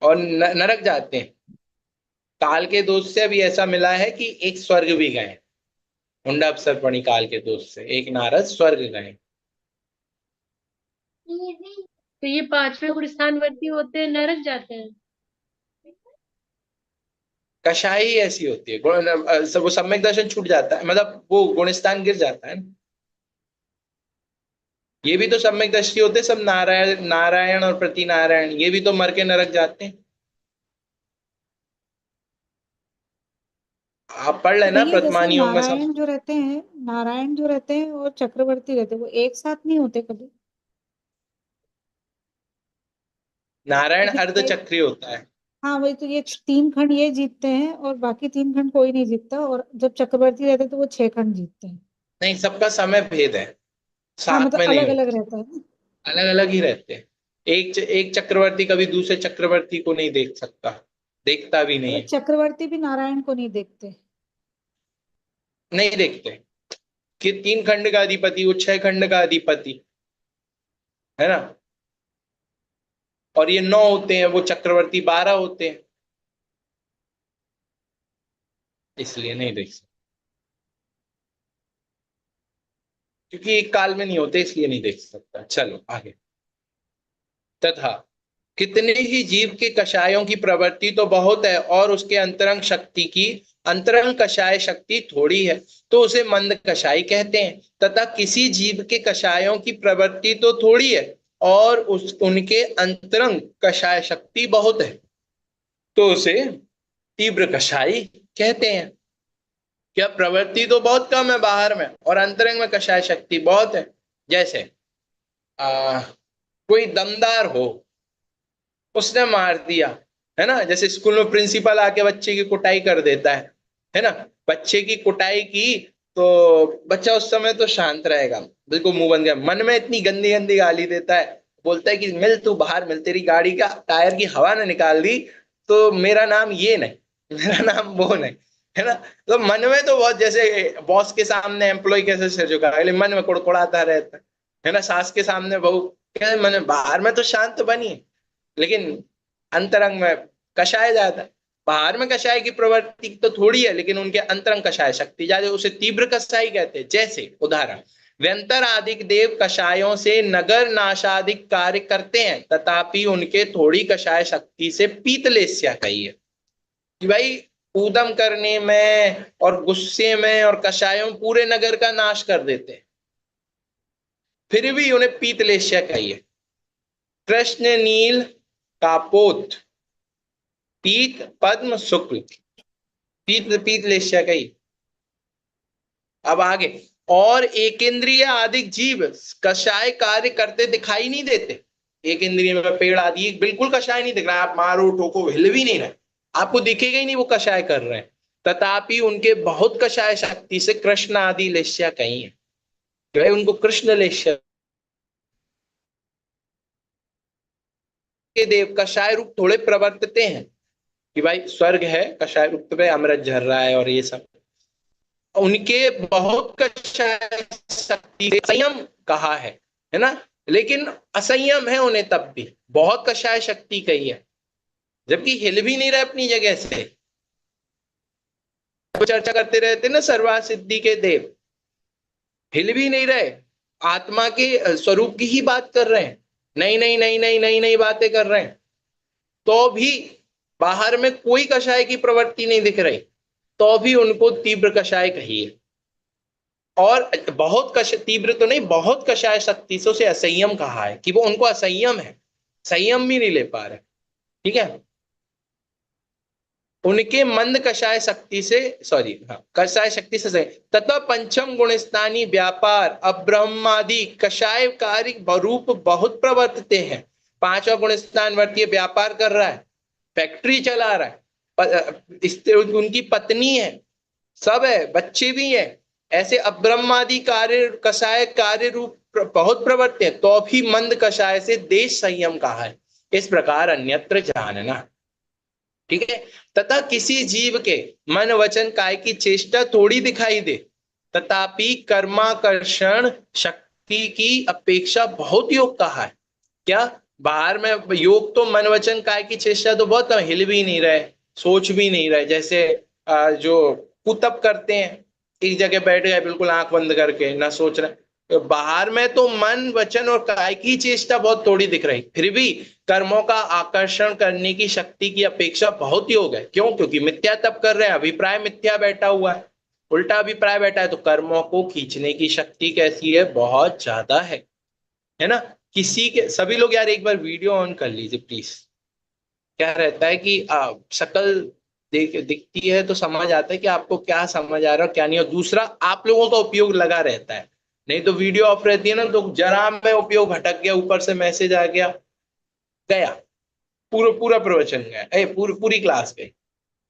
और नरक जाते हैं। काल के दोष से अभी ऐसा मिला है कि एक स्वर्ग भी गए, हुंडा अप्सरपणि काल के दोष से एक नारद स्वर्ग गए। तो ये 5वें गुणस्थानवर्ती होते हैं, नरक जाते हैं। कषाय ही ऐसी होती है, सब वो सम्यक दर्शन छूट जाता है, मतलब वो गुणस्थान गिर जाता है ना। ये भी तो सम्यक दृष्टि होते हैं सब, नारायण, नारायण और प्रति नारायण, ये भी तो मर के नरक जाते हैं। आप पढ़ तो लेना भैया जैसे प्रथमान योग में सब। नारायण जो रहते हैं, नारायण जो रहते हैं और चक्रवर्ती रहते हैं, वो एक साथ नहीं होते कभी? नारायण क्योंकि ये, अर्धचक्री होता है। हाँ वही तो, ये 3 खंड ये जीतते हैं और बाकी 3 खंड कोई नहीं जीतता, और जब चक्रवर्ती रहते हैं तो वो 6 खंड जीतते हैं। नहीं, सबका समय भेद है, हाँ साथ मतलब में नहीं अलग अलग होते, रहता है ना। अलग अलग ही रहते हैं। एक चक्रवर्ती कभी दूसरे चक्रवर्ती को नहीं देख सकता, देखता भी नहीं मतलब है। चक्रवर्ती भी नारायण को नहीं देखते। नहीं देखते कि 3 खंड का अधिपति, वो 6 खंड का अधिपति है ना, और ये 9 होते हैं, वो चक्रवर्ती 12 होते हैं, इसलिए नहीं देख सकते, क्योंकि एक काल में नहीं होते, इसलिए नहीं देख सकता। चलो आगे। तथा कितने ही जीव के कषायों की प्रवृत्ति तो बहुत है, और उसके अंतरंग शक्ति की, अंतरंग कषाय शक्ति थोड़ी है, तो उसे मंद कषाय कहते हैं। तथा किसी जीव के कषायों की प्रवृत्ति तो थोड़ी है, और उनके अंतरंग कषाय शक्ति बहुत है, तो उसे तीव्र कषाय कहते हैं। क्या? प्रवृत्ति तो बहुत कम है बाहर में, और अंतरंग में कषाय शक्ति बहुत है। जैसे आ, कोई दमदार हो, उसने मार दिया, है ना, जैसे स्कूल में प्रिंसिपल आके बच्चे की कुटाई कर देता है ना, बच्चे की कुटाई की, तो बच्चा उस समय तो शांत रहेगा, बिल्कुल मुंह बंद, गया, मन में इतनी गंदी गंदी गाली देता है, बोलता है कि मिल तू बाहर मिल, तेरी गाड़ी का टायर की हवा ने निकाल दी, तो मेरा नाम ये नहीं, मेरा नाम वो नहीं, है ना। तो मन में तो बहुत, जैसे बॉस के सामने एम्प्लॉय कैसे सिर झुका, मन में कुड़कुड़ाता रहता है ना, सास के सामने बहू, मन बाहर में तो शांत बनी है, लेकिन अंतरंग में कषाय ज्यादा है। बाहर में कषाय की प्रवृत्ति तो थोड़ी है, लेकिन उनके अंतरंग कषाय शक्ति ज्यादा, उसे तीव्र कषाय कहते हैं। जैसे उदाहरण, व्यंतर आदिक देव कषायों से नगर नाशादिक कार्य करते हैं, तथापि उनके थोड़ी कषाय शक्ति से पीतलेस्या कही है कि भाई ऊदम करने में और गुस्से में और कषायों पूरे नगर का नाश कर देते हैं, फिर भी उन्हें पीतलेस्या कही है। कृष्ण नील कापोत, पीत पद्म शुक्ल, पीत पीतलेस्या कही। अब आगे, और एक इंद्रिय आदि जीव कषाय कार्य करते दिखाई नहीं देते। एक इंद्रिय में पेड़ आदि बिल्कुल कषाय नहीं दिख रहा है, आप मारो ठोको हिल भी नहीं रहे, आपको दिखेगा ही नहीं वो कषाय कर रहे हैं, तथापि उनके बहुत कषाय शक्ति से कृष्ण आदि लेस्या कही है, जो है उनको कृष्ण लेस्या के देव कषाय रूप थोड़े प्रवर्तते हैं, कि भाई स्वर्ग है, कषाय रूप में अमृत झर रहा है और ये सब, उनके बहुत कषाय शक्ति से संयम कहा है ना, लेकिन असंयम है उन्हें तब भी, बहुत कषाय शक्ति कही है, जबकि हिल भी नहीं रहे अपनी जगह से। वो चर्चा करते रहते ना सर्वा सिद्धि के देव, हिल भी नहीं रहे, आत्मा के स्वरूप की ही बात कर रहे हैं, नई नई नई नई नई नई बातें कर रहे हैं, तो भी बाहर में कोई कषाय की प्रवृत्ति नहीं दिख रही, तो भी उनको तीव्र कषाय कहिए। और तीव्र तो नहीं, बहुत कषाय शक्ति से उसे असंयम कहा है, कि वो उनको असंयम है, संयम भी नहीं ले पा रहे। ठीक है, उनके मंद कषाय शक्ति से, सॉरी हाँ, कषाय शक्ति से तथा पंचम गुणस्थानी व्यापार अब्रह्मादि कषायकारी रूप बहुत प्रवर्तते हैं। पांचवा गुणस्थान वर्तीय व्यापार कर रहा है, फैक्ट्री चला रहा है, उनकी पत्नी है, सब है, बच्चे भी हैं, ऐसे अब्रह्मादि कार्य कषाय कार्य रूप बहुत प्रवर्तित है, तो भी मंद कषाय से देश संयम कहा है। इस प्रकार अन्यत्र जानना। ठीक है, तथा किसी जीव के मन वचन काय की चेष्टा थोड़ी दिखाई दे, तथापि कर्माकर्षण शक्ति की अपेक्षा बहुत योग कहा है। क्या बाहर में योग तो मन वचन काय की चेष्टा तो बहुत, हिल भी नहीं रहे, सोच भी नहीं रहे, जैसे जो कुतब करते हैं, एक जगह बैठ गए बिल्कुल आंख बंद करके, ना सोच रहे। तो बाहर में तो मन वचन और काय की चेष्टा बहुत थोड़ी दिख रही, फिर भी कर्मों का आकर्षण करने की शक्ति की अपेक्षा बहुत योग है। क्यों? क्योंकि मिथ्या तप कर रहे हैं, अभिप्राय मिथ्या बैठा हुआ है, उल्टा अभिप्राय बैठा है, तो कर्मों को खींचने की शक्ति कैसी है? बहुत ज्यादा है ना। किसी के, सभी लोग यार एक बार वीडियो ऑन कर लीजिए प्लीज। क्या रहता है कि शक्ल दिखती है तो समझ आता है कि आपको क्या समझ आ रहा है क्या नहीं, और दूसरा आप लोगों का उपयोग लगा रहता है, नहीं तो वीडियो ऑफ रहती है ना, तो जरा में उपयोग भटक गया, ऊपर से मैसेज आ गया, गया पूरा पूरा प्रवचन गया, पूरी क्लास गई।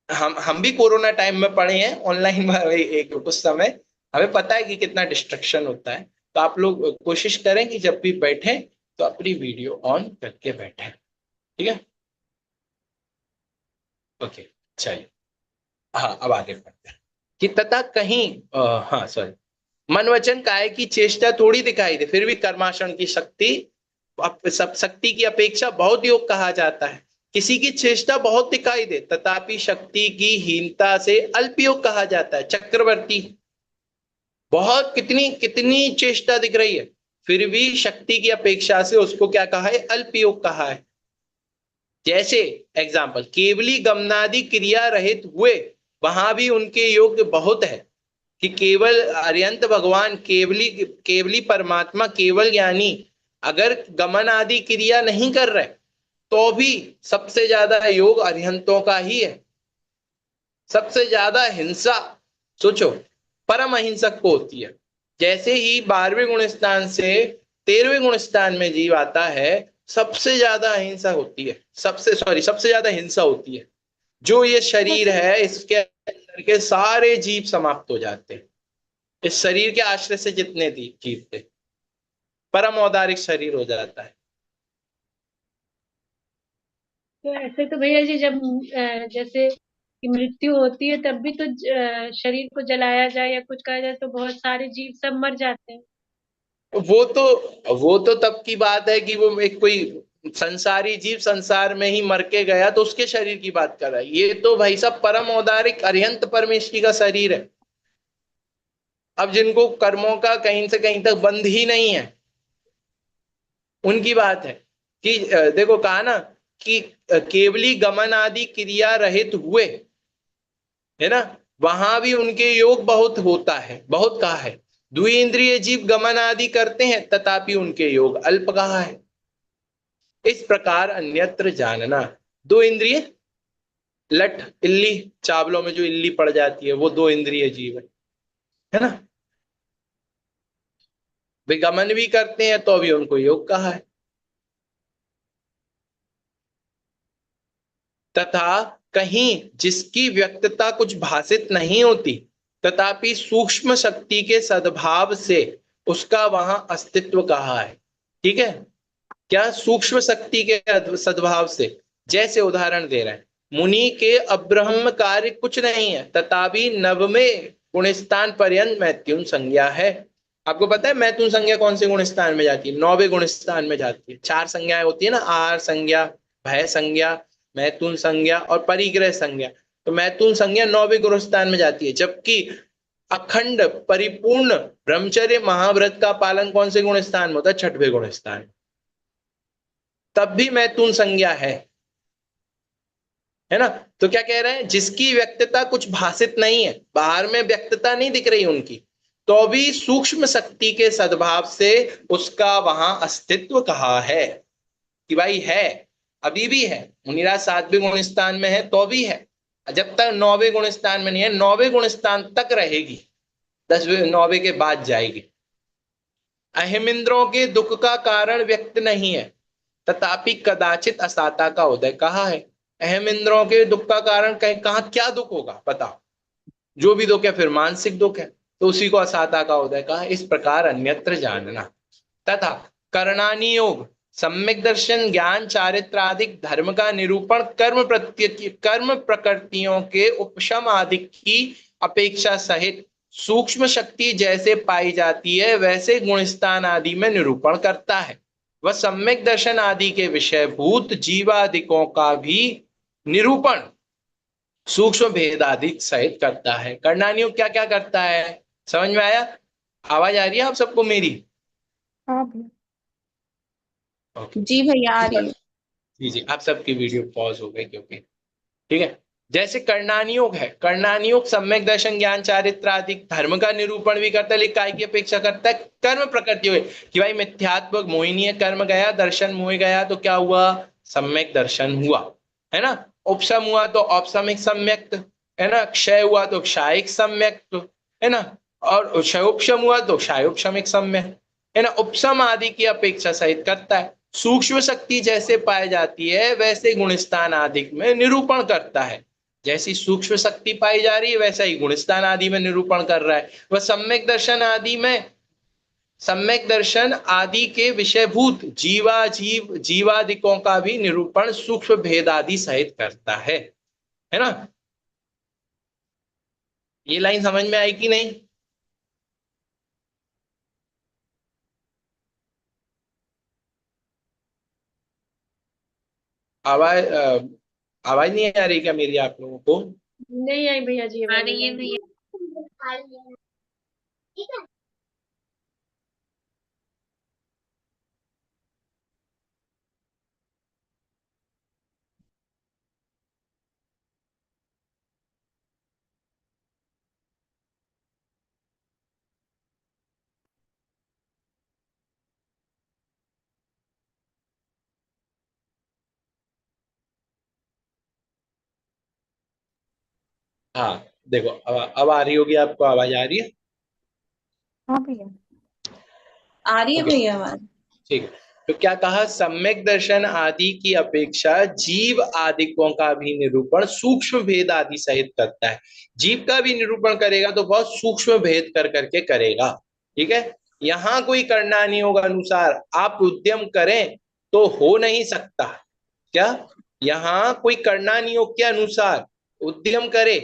हम भी कोरोना टाइम में पढ़े हैं ऑनलाइन में, एक कुछ समय, हमें पता है कि कितना डिस्ट्रक्शन होता है। तो आप लोग कोशिश करें कि जब भी बैठे तो अपनी वीडियो ऑन करके बैठे। ठीक है, ओके, चलिए हाँ अब आगे बढ़ते हैं कि तथा कहीं हाँ सॉरी, मन वचन काय की चेष्टा थोड़ी दिखाई दे, फिर भी कर्माशरण की शक्ति सब शक्ति की अपेक्षा बहुत योग कहा जाता है। किसी की चेष्टा बहुत दिखाई दे, तथापि शक्ति की हीनता से अल्प योग कहा जाता है। चक्रवर्ती, बहुत कितनी कितनी चेष्टा दिख रही है, फिर भी शक्ति की अपेक्षा से उसको क्या कहा है? अल्प योग कहा है। जैसे एग्जाम्पल, केवली गमनादि क्रिया रहित हुए, वहां भी उनके योग बहुत है, कि केवल अर्यंत भगवान, केवली परमात्मा, केवल ज्ञानी अगर गमन आदि क्रिया नहीं कर रहे, तो भी सबसे ज्यादा योग अर्यंतों का ही है। सबसे ज्यादा हिंसा सोचो परम अहिंसक को होती है। जैसे ही 12वें गुण स्थान से 13वें गुण स्थान में जीव आता है, सबसे ज्यादा अहिंसा होती है, सबसे ज्यादा हिंसा होती है। जो ये शरीर है, इसके अंदर के सारे जीव समाप्त हो जाते हैं, इस शरीर के आश्रय से जितने जीव थे, परम औदारिक शरीर हो जाता है। तो ऐसे तो भैया जी जब जैसे कि मृत्यु होती है तब भी तो शरीर को जलाया जाए या कुछ कहा जाए तो बहुत सारे जीव सब मर जाते हैं। वो तो तब की बात है कि वो एक कोई संसारी जीव संसार में ही मर के गया तो उसके शरीर की बात कर रहा है। ये तो भाई साहब परम औदारिक अरिहंत परमेश्वरी का शरीर है। अब जिनको कर्मों का कहीं से कहीं तक बंध ही नहीं है, उनकी बात है कि देखो कहा ना कि केवली गमन आदि क्रिया रहित हुए, है ना, वहां भी उनके योग बहुत होता है, बहुत कहा है। द्विइंद्रिय जीव गमन आदि करते हैं, तथापि उनके योग अल्प कहा है। इस प्रकार अन्यत्र जानना। दो इंद्रिय, लठ इल्ली, चावलों में जो इल्ली पड़ जाती है, वो दो इंद्रिय जीव है ना, वे गमन भी करते हैं तो भी उनको योग कहा है। तथा कहीं जिसकी व्यक्तता कुछ भाषित नहीं होती, तथापि सूक्ष्म शक्ति के सद्भाव से उसका वहां अस्तित्व कहा है। ठीक है, क्या? सूक्ष्म शक्ति के सद्भाव से। जैसे उदाहरण दे रहे हैं, मुनि के अब्रह्म कार्य कुछ नहीं है, तथापि नवमें गुणस्थान पर्यंत मैथुन संज्ञा है। आपको पता है मैथुन संज्ञा कौन से गुण स्थान में जाती है? 9वें गुण स्थान में जाती है। 4 संज्ञाएं होती है ना, आहार संज्ञा, भय संज्ञा, मैथुन संज्ञा और परिग्रह संज्ञा। तो मैथुन संज्ञा 9वें गुण स्थान में जाती है, जबकि अखंड परिपूर्ण ब्रह्मचर्य महाव्रत का पालन कौन से गुण स्थान में होता है? 6वें गुण स्थान। तब भी मैथुन संज्ञा है। है ना। तो क्या कह रहे हैं, जिसकी व्यक्तता कुछ भाषित नहीं है, बाहर में व्यक्तता नहीं दिख रही उनकी, तो भी सूक्ष्म शक्ति के सद्भाव से उसका वहां अस्तित्व कहा है कि भाई है, अभी भी है। मुनिराज 7वें गुण स्थान में है तो भी है, जब तक 9वें गुण स्थान में नहीं है, 9वें गुण स्थान तक रहेगी, 10वें 9वें के बाद जाएगी। अहिमिंद्रों के दुख का कारण व्यक्त नहीं है, तथापि कदाचित असाता का उदय कहा है। अहम इंद्रों के दुख का कारण कहीं कहाँ क्या दुख होगा बताओ, जो भी दुख है फिर मानसिक दुख है, तो उसी को असाता का उदय कहा। इस प्रकार अन्यत्र जानना। तथा कर्णानी योग सम्यक दर्शन ज्ञान चारित्रादिक धर्म का निरूपण कर्म प्रकृतियों के उपशम आदि की अपेक्षा सहित सूक्ष्म शक्ति जैसे पाई जाती है वैसे गुणस्थान आदि में निरूपण करता है। वह सम्यक दर्शन आदि के विषयभूत जीवादिकों का भी निरूपण सूक्ष्म भेद आदि सहित करता है। कर्णानियोग क्या क्या करता है, समझ में आया? आवाज आ रही है आप सबको मेरी? हाँ भैया। ओके जी भैया आ रही है। जी जी, आप सबकी वीडियो पॉज हो गई क्योंकि, ठीक है। जैसे कर्णानियोग है, कर्णानियोग सम्यक दर्शन ज्ञान चारित्र आदि धर्म का निरूपण भी करता है, लेकिन काय की अपेक्षा करता है कर्म प्रकृति हुए कि भाई मिथ्यात्मक मोहिनीय कर्म गया, दर्शन मोह गया, तो क्या हुआ, सम्यक दर्शन हुआ, है ना। उपशम हुआ तो औपसमिक सम्यक, है ना। क्षय हुआ तो क्षायिक सम्यक, है ना। और क्षयोपशम हुआ तो क्षयोपशमिक सम्यक, है ना। उपशम आदि की अपेक्षा सहित करता है। सूक्ष्म शक्ति जैसे पाई जाती है वैसे गुणस्थान आदि में निरूपण करता है। जैसी सूक्ष्म शक्ति पाई जा रही है वैसा ही गुणस्थान आदि में निरूपण कर रहा है। वह सम्यक दर्शन आदि में, सम्यक दर्शन आदि के विषयभूत जीवादिकों का भी निरूपण सूक्ष्म भेद आदि सहित करता है ना। ये लाइन समझ में आई कि नहीं? आवाज आवाज नहीं आ रही क्या मेरी आप लोगों को? नहीं आई भैया जी, आ रही है भैया। हाँ देखो, अब आ रही होगी आपको, आवाज आ रही है? हाँ भैया। आ रही है ओके भैया आवाज। ठीक है। तो क्या कहा, सम्यक दर्शन आदि की अपेक्षा जीव आदिकों का भी निरूपण सूक्ष्म भेद आदि सहित करता है। जीव का भी निरूपण करेगा तो बहुत सूक्ष्म भेद कर करके करेगा, ठीक है। यहां कोई करना नहीं होगा अनुसार आप उद्यम करें तो हो नहीं सकता। क्या यहां कोई करना नहीं योग के अनुसार उद्यम करे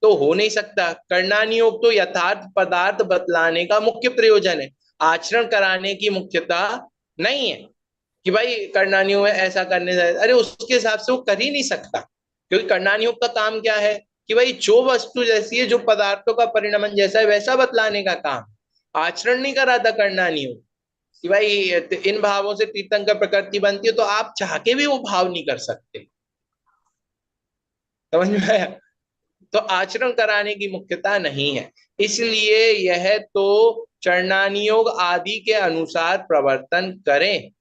तो हो नहीं सकता। करना नहीं योग तो यथार्थ पदार्थ बतलाने का मुख्य प्रयोजन है, आचरण कराने की मुख्यता नहीं है कि भाई कर्णानियों में ऐसा करने से, अरे उसके हिसाब से वो कर ही नहीं सकता, क्योंकि कर्णानियों का काम क्या है कि भाई जो वस्तु जैसी है, जो पदार्थों का परिणमन जैसा है वैसा बतलाने का काम, आचरण नहीं कर रहा था कर्णानियों कि भाई इन भावों से तीर्थंकर प्रकृति बनती है, तो आप चाह के भी वो भाव नहीं कर सकते। समझ में आया? तो आचरण कराने की मुख्यता नहीं है, इसलिए यह तो चरणानियोग आदि के अनुसार प्रवर्तन करें।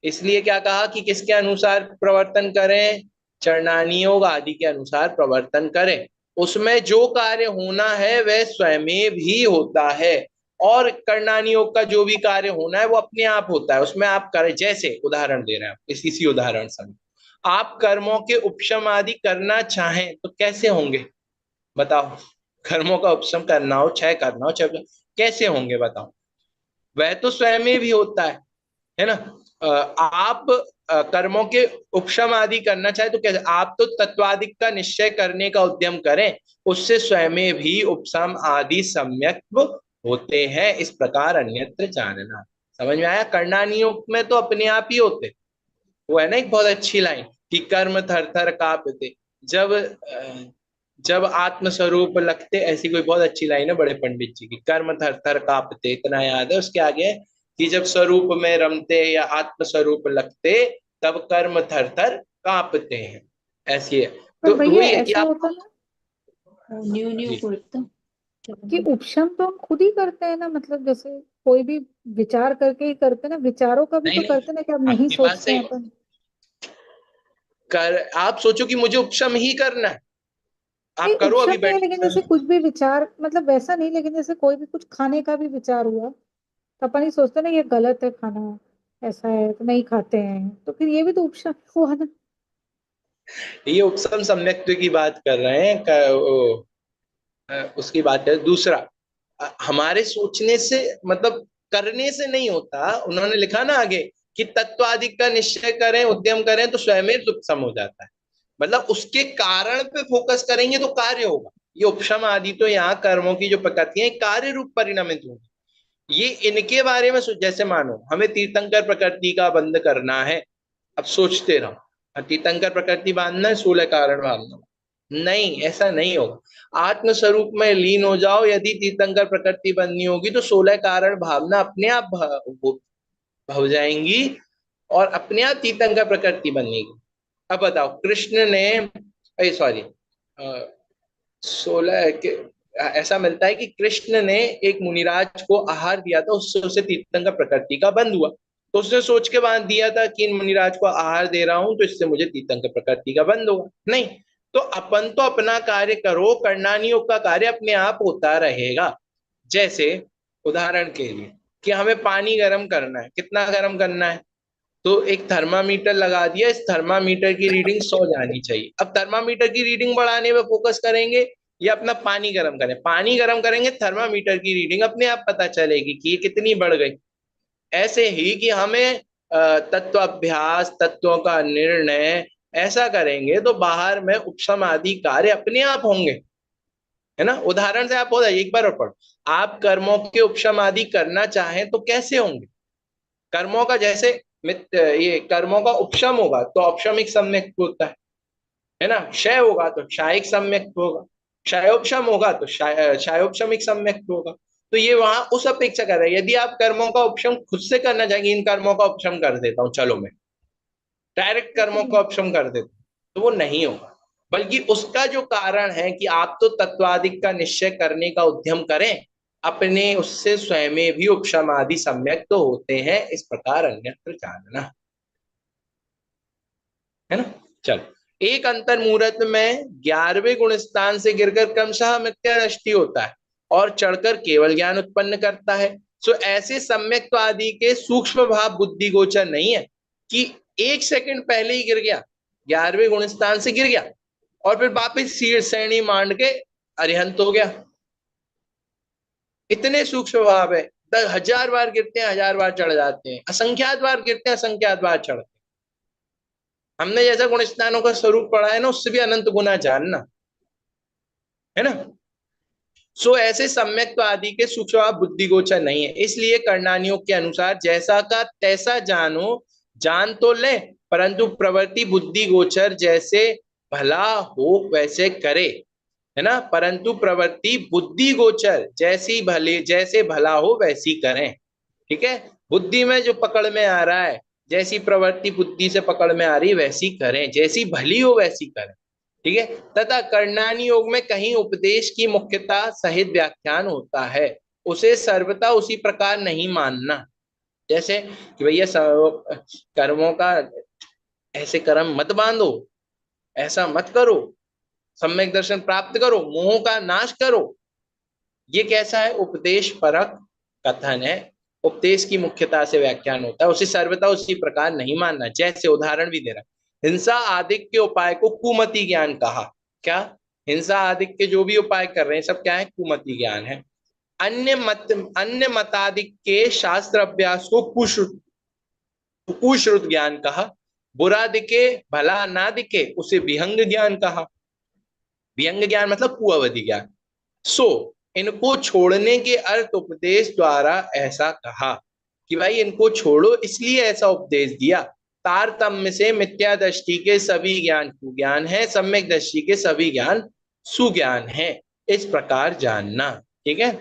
इसलिए क्या कहा कि किसके अनुसार प्रवर्तन करें, चरणानियोग आदि के अनुसार प्रवर्तन करें। उसमें जो कार्य होना है वह स्वयं भी होता है, और कर्णानियोग का जो भी कार्य होना है वो अपने आप होता है, उसमें आप करें। जैसे उदाहरण दे रहे हैं, इसी उदाहरण से आप कर्मों के उपशम आदि करना चाहें तो कैसे होंगे बताओ। कर्मों का उपशम करना हो, क्षय करना हो, क्षय कैसे होंगे बताओ। वह तो स्वयं में भी होता है ना। आप कर्मों के उपशम आदि करना चाहे तो कैसे, आप तो तत्वादिक का निश्चय करने का उद्यम करें, उससे स्वयं में भी उपशम आदि सम्यक होते हैं। इस प्रकार अन्यत्र जानना। समझ में आया? कर्णानियोग में तो अपने आप ही होते। वो है ना एक बहुत अच्छी लाइन कि कर्म थर थर कांपते, जब जब आत्मस्वरूप लगते, ऐसी कोई बहुत अच्छी लाइन है बड़े पंडित जी की, कर्म थर थर कांपते, इतना याद है। उसके आगे कि जब स्वरूप में रमते या आत्मस्वरूप लगते तब कर्म थर थर कांपते हैं, ऐसी है। पर तो भैया वही है कि ऐसा आप होता है ना न्यू न्यू जी করতাম कि उपशम तो हम खुद ही करते हैं ना, मतलब जैसे कोई भी विचार करके ही करते हैं ना, विचारों का भी नहीं तो नहीं, करते हैं ना कि अब नहीं आपकी बात सोचते सही हैं है। अपन। कर आप सोचो कि मुझे उपशम ही करना है, नहीं आप करो उपशम अभी नहीं है, बैठ लेकिन के। जैसे कुछ भी विचार, मतलब वैसा नहीं, लेकिन जैसे कोई भी कुछ खाने का भी विचार हुआ तो अपन ही सोचते हैं ना ये गलत है खाना, ऐसा है तो नहीं खाते हैं, तो फिर ये भी तो उपशम हुआ ना। ये उपशम सम्यक्त्व की बात कर रहे हैं, उसकी बात है। दूसरा, हमारे सोचने से मतलब करने से नहीं होता। उन्होंने लिखा ना आगे कि तत्वाधिक का निश्चय करें, उद्यम करें तो स्वयं उपशम हो जाता है। मतलब उसके कारण पे फोकस करेंगे तो कार्य होगा। ये उपशम आदि तो यहाँ कर्मों की जो प्रकृति है कार्य रूप परिणमित होगी। ये इनके बारे में जैसे मानो हमें तीर्थंकर प्रकृति का बंध करना है, अब सोचते रहो तीर्थंकर प्रकृति बांधना है, 16 कारण बांधना, नहीं ऐसा नहीं होगा। आत्म स्वरूप में लीन हो जाओ, यदि तीर्थंकर प्रकृति बननी होगी तो 16 कारण भावना अपने आप भव जाएंगी और अपने आप तीर्थंकर प्रकृति बनेगी। अब बताओ कृष्ण ने, सॉरी, 16 ऐसा मिलता है कि कृष्ण ने एक मुनिराज को आहार दिया था, उससे उसे तीर्थंकर प्रकृति का बंध हुआ। तो उसने सोच के बांध दिया था कि इन मुनिराज को आहार दे रहा हूं तो इससे मुझे तीर्थंकर प्रकृति का बंध होगा, नहीं। तो अपन तो अपना कार्य करो, करणानियों का कार्य अपने आप होता रहेगा। जैसे उदाहरण के लिए कि हमें पानी गर्म करना है, कितना गर्म करना है, तो एक थर्मामीटर लगा दिया, इस थर्मामीटर की रीडिंग 100 जानी चाहिए। अब थर्मामीटर की रीडिंग बढ़ाने में फोकस करेंगे या अपना पानी गर्म करें, पानी गर्म करेंगे थर्मामीटर की रीडिंग अपने आप पता चलेगी कि ये कितनी बढ़ गई। ऐसे ही कि हमें तत्व अभ्यास, तत्वों का निर्णय ऐसा करेंगे तो बाहर में उपशम आदि कार्य अपने आप होंगे, है ना। उदाहरण से आप हो जाइए, एक बार और पढ़ो। आप कर्मों के उपशम आदि करना चाहें तो कैसे होंगे। कर्मों का जैसे ये कर्मों का उपशम होगा तो औपशमिक सम्यक होता है ना। क्षय होगा तो क्षायिक सम्यक होगा, क्षयोपशम होगा तो क्षयोपशमिक सम्यक होगा। तो ये वहां उस अपेक्षा कर रहा है। यदि आप कर्मों का उपशम खुद से करना चाहेंगे, इन कर्मों का उपशम कर देता हूं, चलो मैं डायरेक्ट कर्मों का उपशम कर देता हूं, तो वो नहीं होगा। बल्कि उसका जो कारण है कि आप तो तत्वाधिक का निश्चय करने का उद्यम करें, अपने उससे स्वयं भी उपशम आदि सम्यक तो होते हैं, इस प्रकार अन्यत्र जानना, है ना। चलो, एक अंतर मुहूर्त में 11वें गुण स्थान से गिरकर क्रमशः मिथ्या दृष्टि होता है और चढ़कर केवल ज्ञान उत्पन्न करता है। सो ऐसे सम्यक्त्व आदि के सूक्ष्म भाव बुद्धि गोचर नहीं है कि 1 सेकंड पहले ही गिर गया, 11वें गुण स्थान से गिर गया और फिर वापिस श्रेणी मांड के अरिहंत हो गया। इतने सूक्ष्म भाव है, 10,000 बार गिरते हैं, 1000 बार चढ़ जाते हैं, असंख्यात बार गिरते हैं, असंख्यात बार चढ़ते हैं। हमने जैसा गुण स्थानों का स्वरूप पढ़ा है ना, उससे भी अनंत गुना जानना, है ना। सो ऐसे सम्यक्त्व आदि के सूक्ष्म बुद्धि गोचर नहीं है, इसलिए करणानियों के अनुसार जैसा का तैसा जानो, जान तो ले परंतु प्रवृत्ति बुद्धि गोचर जैसे भला हो वैसे करे, है ना। परंतु प्रवृत्ति बुद्धि गोचर जैसी भले जैसे भला हो वैसी करें, ठीक है। बुद्धि में जो पकड़ में आ रहा है, जैसी प्रवृत्ति बुद्धि से पकड़ में आ रही है वैसी करें, जैसी भली हो वैसी करें, ठीक है। तथा करणानि योग में कहीं उपदेश की मुख्यता सहित व्याख्यान होता है, उसे सर्वथा उसी प्रकार नहीं मानना। जैसे कि भैया कर्मों का ऐसे कर्म मत बांधो, ऐसा मत करो, सम्यक दर्शन प्राप्त करो, मोह का नाश करो, ये कैसा है, उपदेश परक कथन है। उपदेश की मुख्यता से व्याख्यान होता है, उसे सर्वथा उसी प्रकार नहीं मानना। जैसे उदाहरण भी दे रहा है, हिंसा आदि के उपाय को कुमति ज्ञान कहा। क्या, हिंसा आदि के जो भी उपाय कर रहे हैं सब क्या है, कुमति ज्ञान है। अन्य मतादिक के शास्त्र अभ्यास को कुश्रुत ज्ञान कहा। बुरा दिखे भला ना दिखे उसे विहंग ज्ञान कहा। विहंग ज्ञान मतलब कुअवधि ज्ञान। सो इनको छोड़ने के अर्थ उपदेश द्वारा ऐसा कहा कि भाई इनको छोड़ो, इसलिए ऐसा उपदेश दिया। तारतम्य से मिथ्या दृष्टि के सभी ज्ञान कुज्ञान है, सम्यक दृष्टि के सभी ज्ञान सुज्ञान है, इस प्रकार जानना, ठीक है।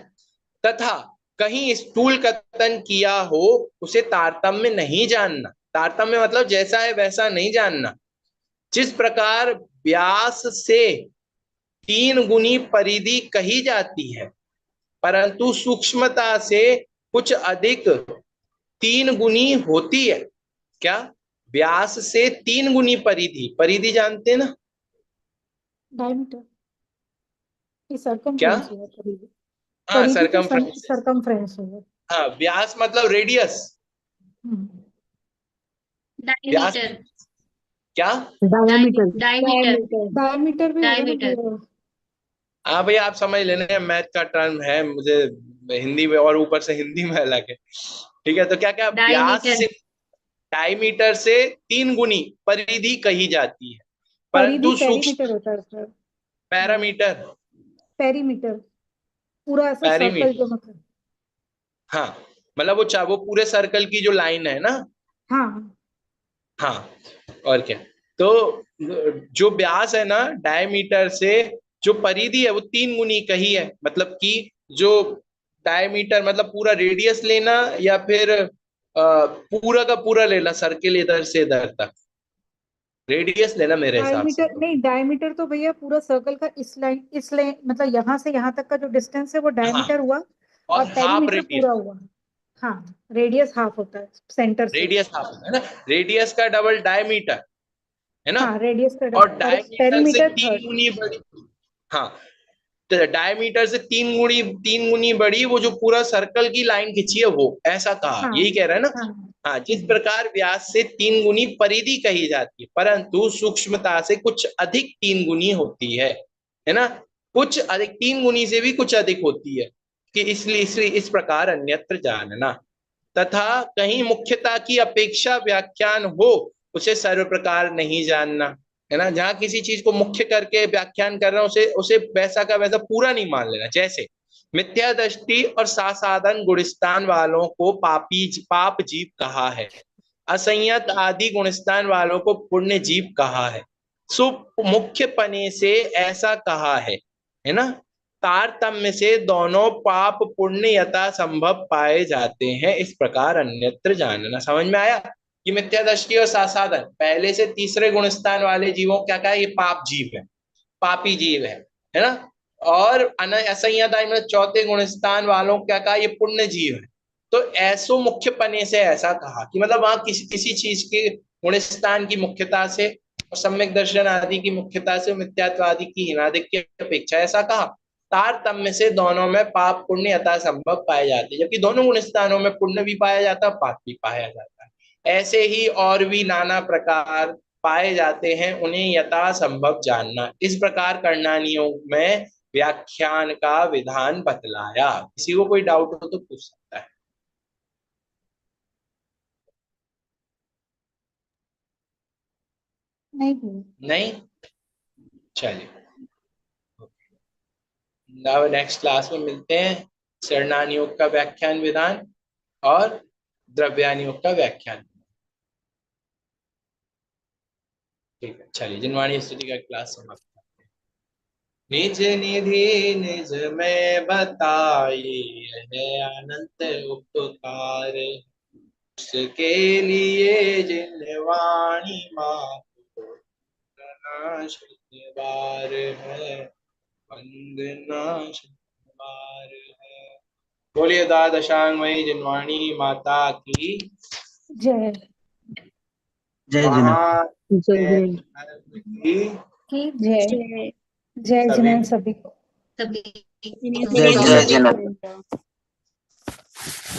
तथा कहीं स्थूल कथन किया हो उसे तारतम्य नहीं जानना। तारतम्य मतलब जैसा है वैसा नहीं जानना। जिस प्रकार व्यास से 3 गुनी परिधि कही जाती है, परंतु सूक्ष्मता से कुछ अधिक 3 गुनी होती है। क्या? व्यास से 3 गुनी परिधि, परिधि जानते हैं ना? डायमीटर, ये क्या? सरकमफ्रेंस हुआ परिधि। हाँ, परिधि तो सरकमफ्रेंस। सरकमफ्रेंस हुआ। हाँ, व्यास मतलब रेडियस। व्यास डायमीटर, क्या? डायमीटर। डायमीटर, डायमीटर भी होगा ना डायमीटर। भैया। हाँ भैया, आप समझ लेना, मैथ का टर्म है, मुझे हिंदी में और ऊपर से हिंदी में अलग है। ठीक है, तो क्या क्या व्यास डायमीटर, से, डायमीटर से 3 गुनी परिधि कही जाती है, परिधि परंतु पेरीमीटर सूक्ष्म, होता है सर। पैरामीटर, पेरीमीटर पूरा ऐसा सर्कल पैरीमीटर। जो मतलब। हाँ, मतलब वो पूरे सर्कल की जो लाइन है ना। हाँ हाँ, और क्या? तो जो व्यास है ना, डायमीटर से जो परिधि है वो 3 गुनी कही है। मतलब कि जो डायमीटर मतलब पूरा रेडियस लेना, या फिर पूरा का पूरा लेना, सर्किल इधर से इधर तक रेडियस लेना मेरे हिसाब से डायमीटर तो। नहीं, डायमीटर तो भैया पूरा सर्कल का इस लाइन मतलब यहाँ से यहाँ तक का जो डिस्टेंस है वो हाँ, डायमीटर हुआ, और और हाफ पेरीमीटर रेडियस, पूरा हुआ। हाँ, रेडियस हाफ होता है सेंटर से। रेडियस हाफ है ना, रेडियस का डबल डायमीटर है ना, हाँ, रेडियस का और और डायमीटर से पेरीमीटर 3 थर्ड। गुनी बड़ी। हाँ, तो डायमीटर से 3 गुनी बड़ी वो जो पूरा सर्कल की लाइन खींची है वो, ऐसा कहा, हाँ यही कह रहा है ना। हाँ। हाँ, जिस प्रकार व्यास से 3 गुनी परिधि कही जाती है, परंतु सूक्ष्मता से कुछ अधिक 3 गुनी होती है ना, कुछ अधिक 3 गुनी से भी कुछ अधिक होती है, कि इसलिए इस प्रकार अन्यत्र जानना, तथा कहीं मुख्यता की अपेक्षा व्याख्यान हो उसे सर्व प्रकार नहीं जानना, है ना। जहां किसी चीज को मुख्य करके व्याख्यान कर रहा हूं, उसे उसे वैसा का वैसा पूरा नहीं मान लेना। जैसे मिथ्या दृष्टि और सासाधन गुणस्थान वालों को पाप जीव कहा है, असंयत आदि गुणस्थान वालों को पुण्य जीव कहा है, सुप मुख्य पने से ऐसा कहा है ना। तारतम्य से दोनों पाप पुण्य यथा संभव पाए जाते हैं, इस प्रकार अन्यत्र जानना। समझ में आया कि मिथ्या दृष्टि और सासाधन पहले से तीसरे गुणस्थान वाले जीवों क्या कहा, ये पाप जीव है, पापी जीव है ना। और असंयता मतलब चौथे गुणस्थान वालों क्या कहा, ये पुण्य जीव है। तो ऐसो मुख्य पने से ऐसा कहा कि मतलब वहां किसी किसी चीज के गुणस्थान की मुख्यता से और सम्यक दर्शन आदि की मुख्यता से मिथ्यात्व आदि की हीनादिक की अपेक्षा ऐसा कहा। तारतम्य से दोनों में पाप पुण्य यथा संभव पाए जाते हैं, जबकि दोनों गुणस्थानों में पुण्य भी पाया जाता है, पाप भी पाया जाता है। ऐसे ही और भी नाना प्रकार पाए जाते हैं, उन्हें यथा संभव जानना। इस प्रकार करणानियों में व्याख्यान का विधान बतलाया। किसी को कोई डाउट हो तो पूछ सकता है। नहीं भैया। नहीं? चलिए, अब नेक्स्ट क्लास में मिलते हैं। शरणानियोग का व्याख्यान विधान और द्रव्यानियोग का व्याख्यान। ठीक है, चलिए, जिनवाणी स्तुति का क्लास समाप्त। निज निधि निज में बताई है अनंत उपकार, उसके लिए जिनवाणी वंदना शुक्रवार है, वंदना शुक्रवार है। बोलिए दादा दशांगमयी जिनवाणी माता की जय। जय जय महान की जय। जय सभी जिनेंद्र सभी को। सभी जय जय जय।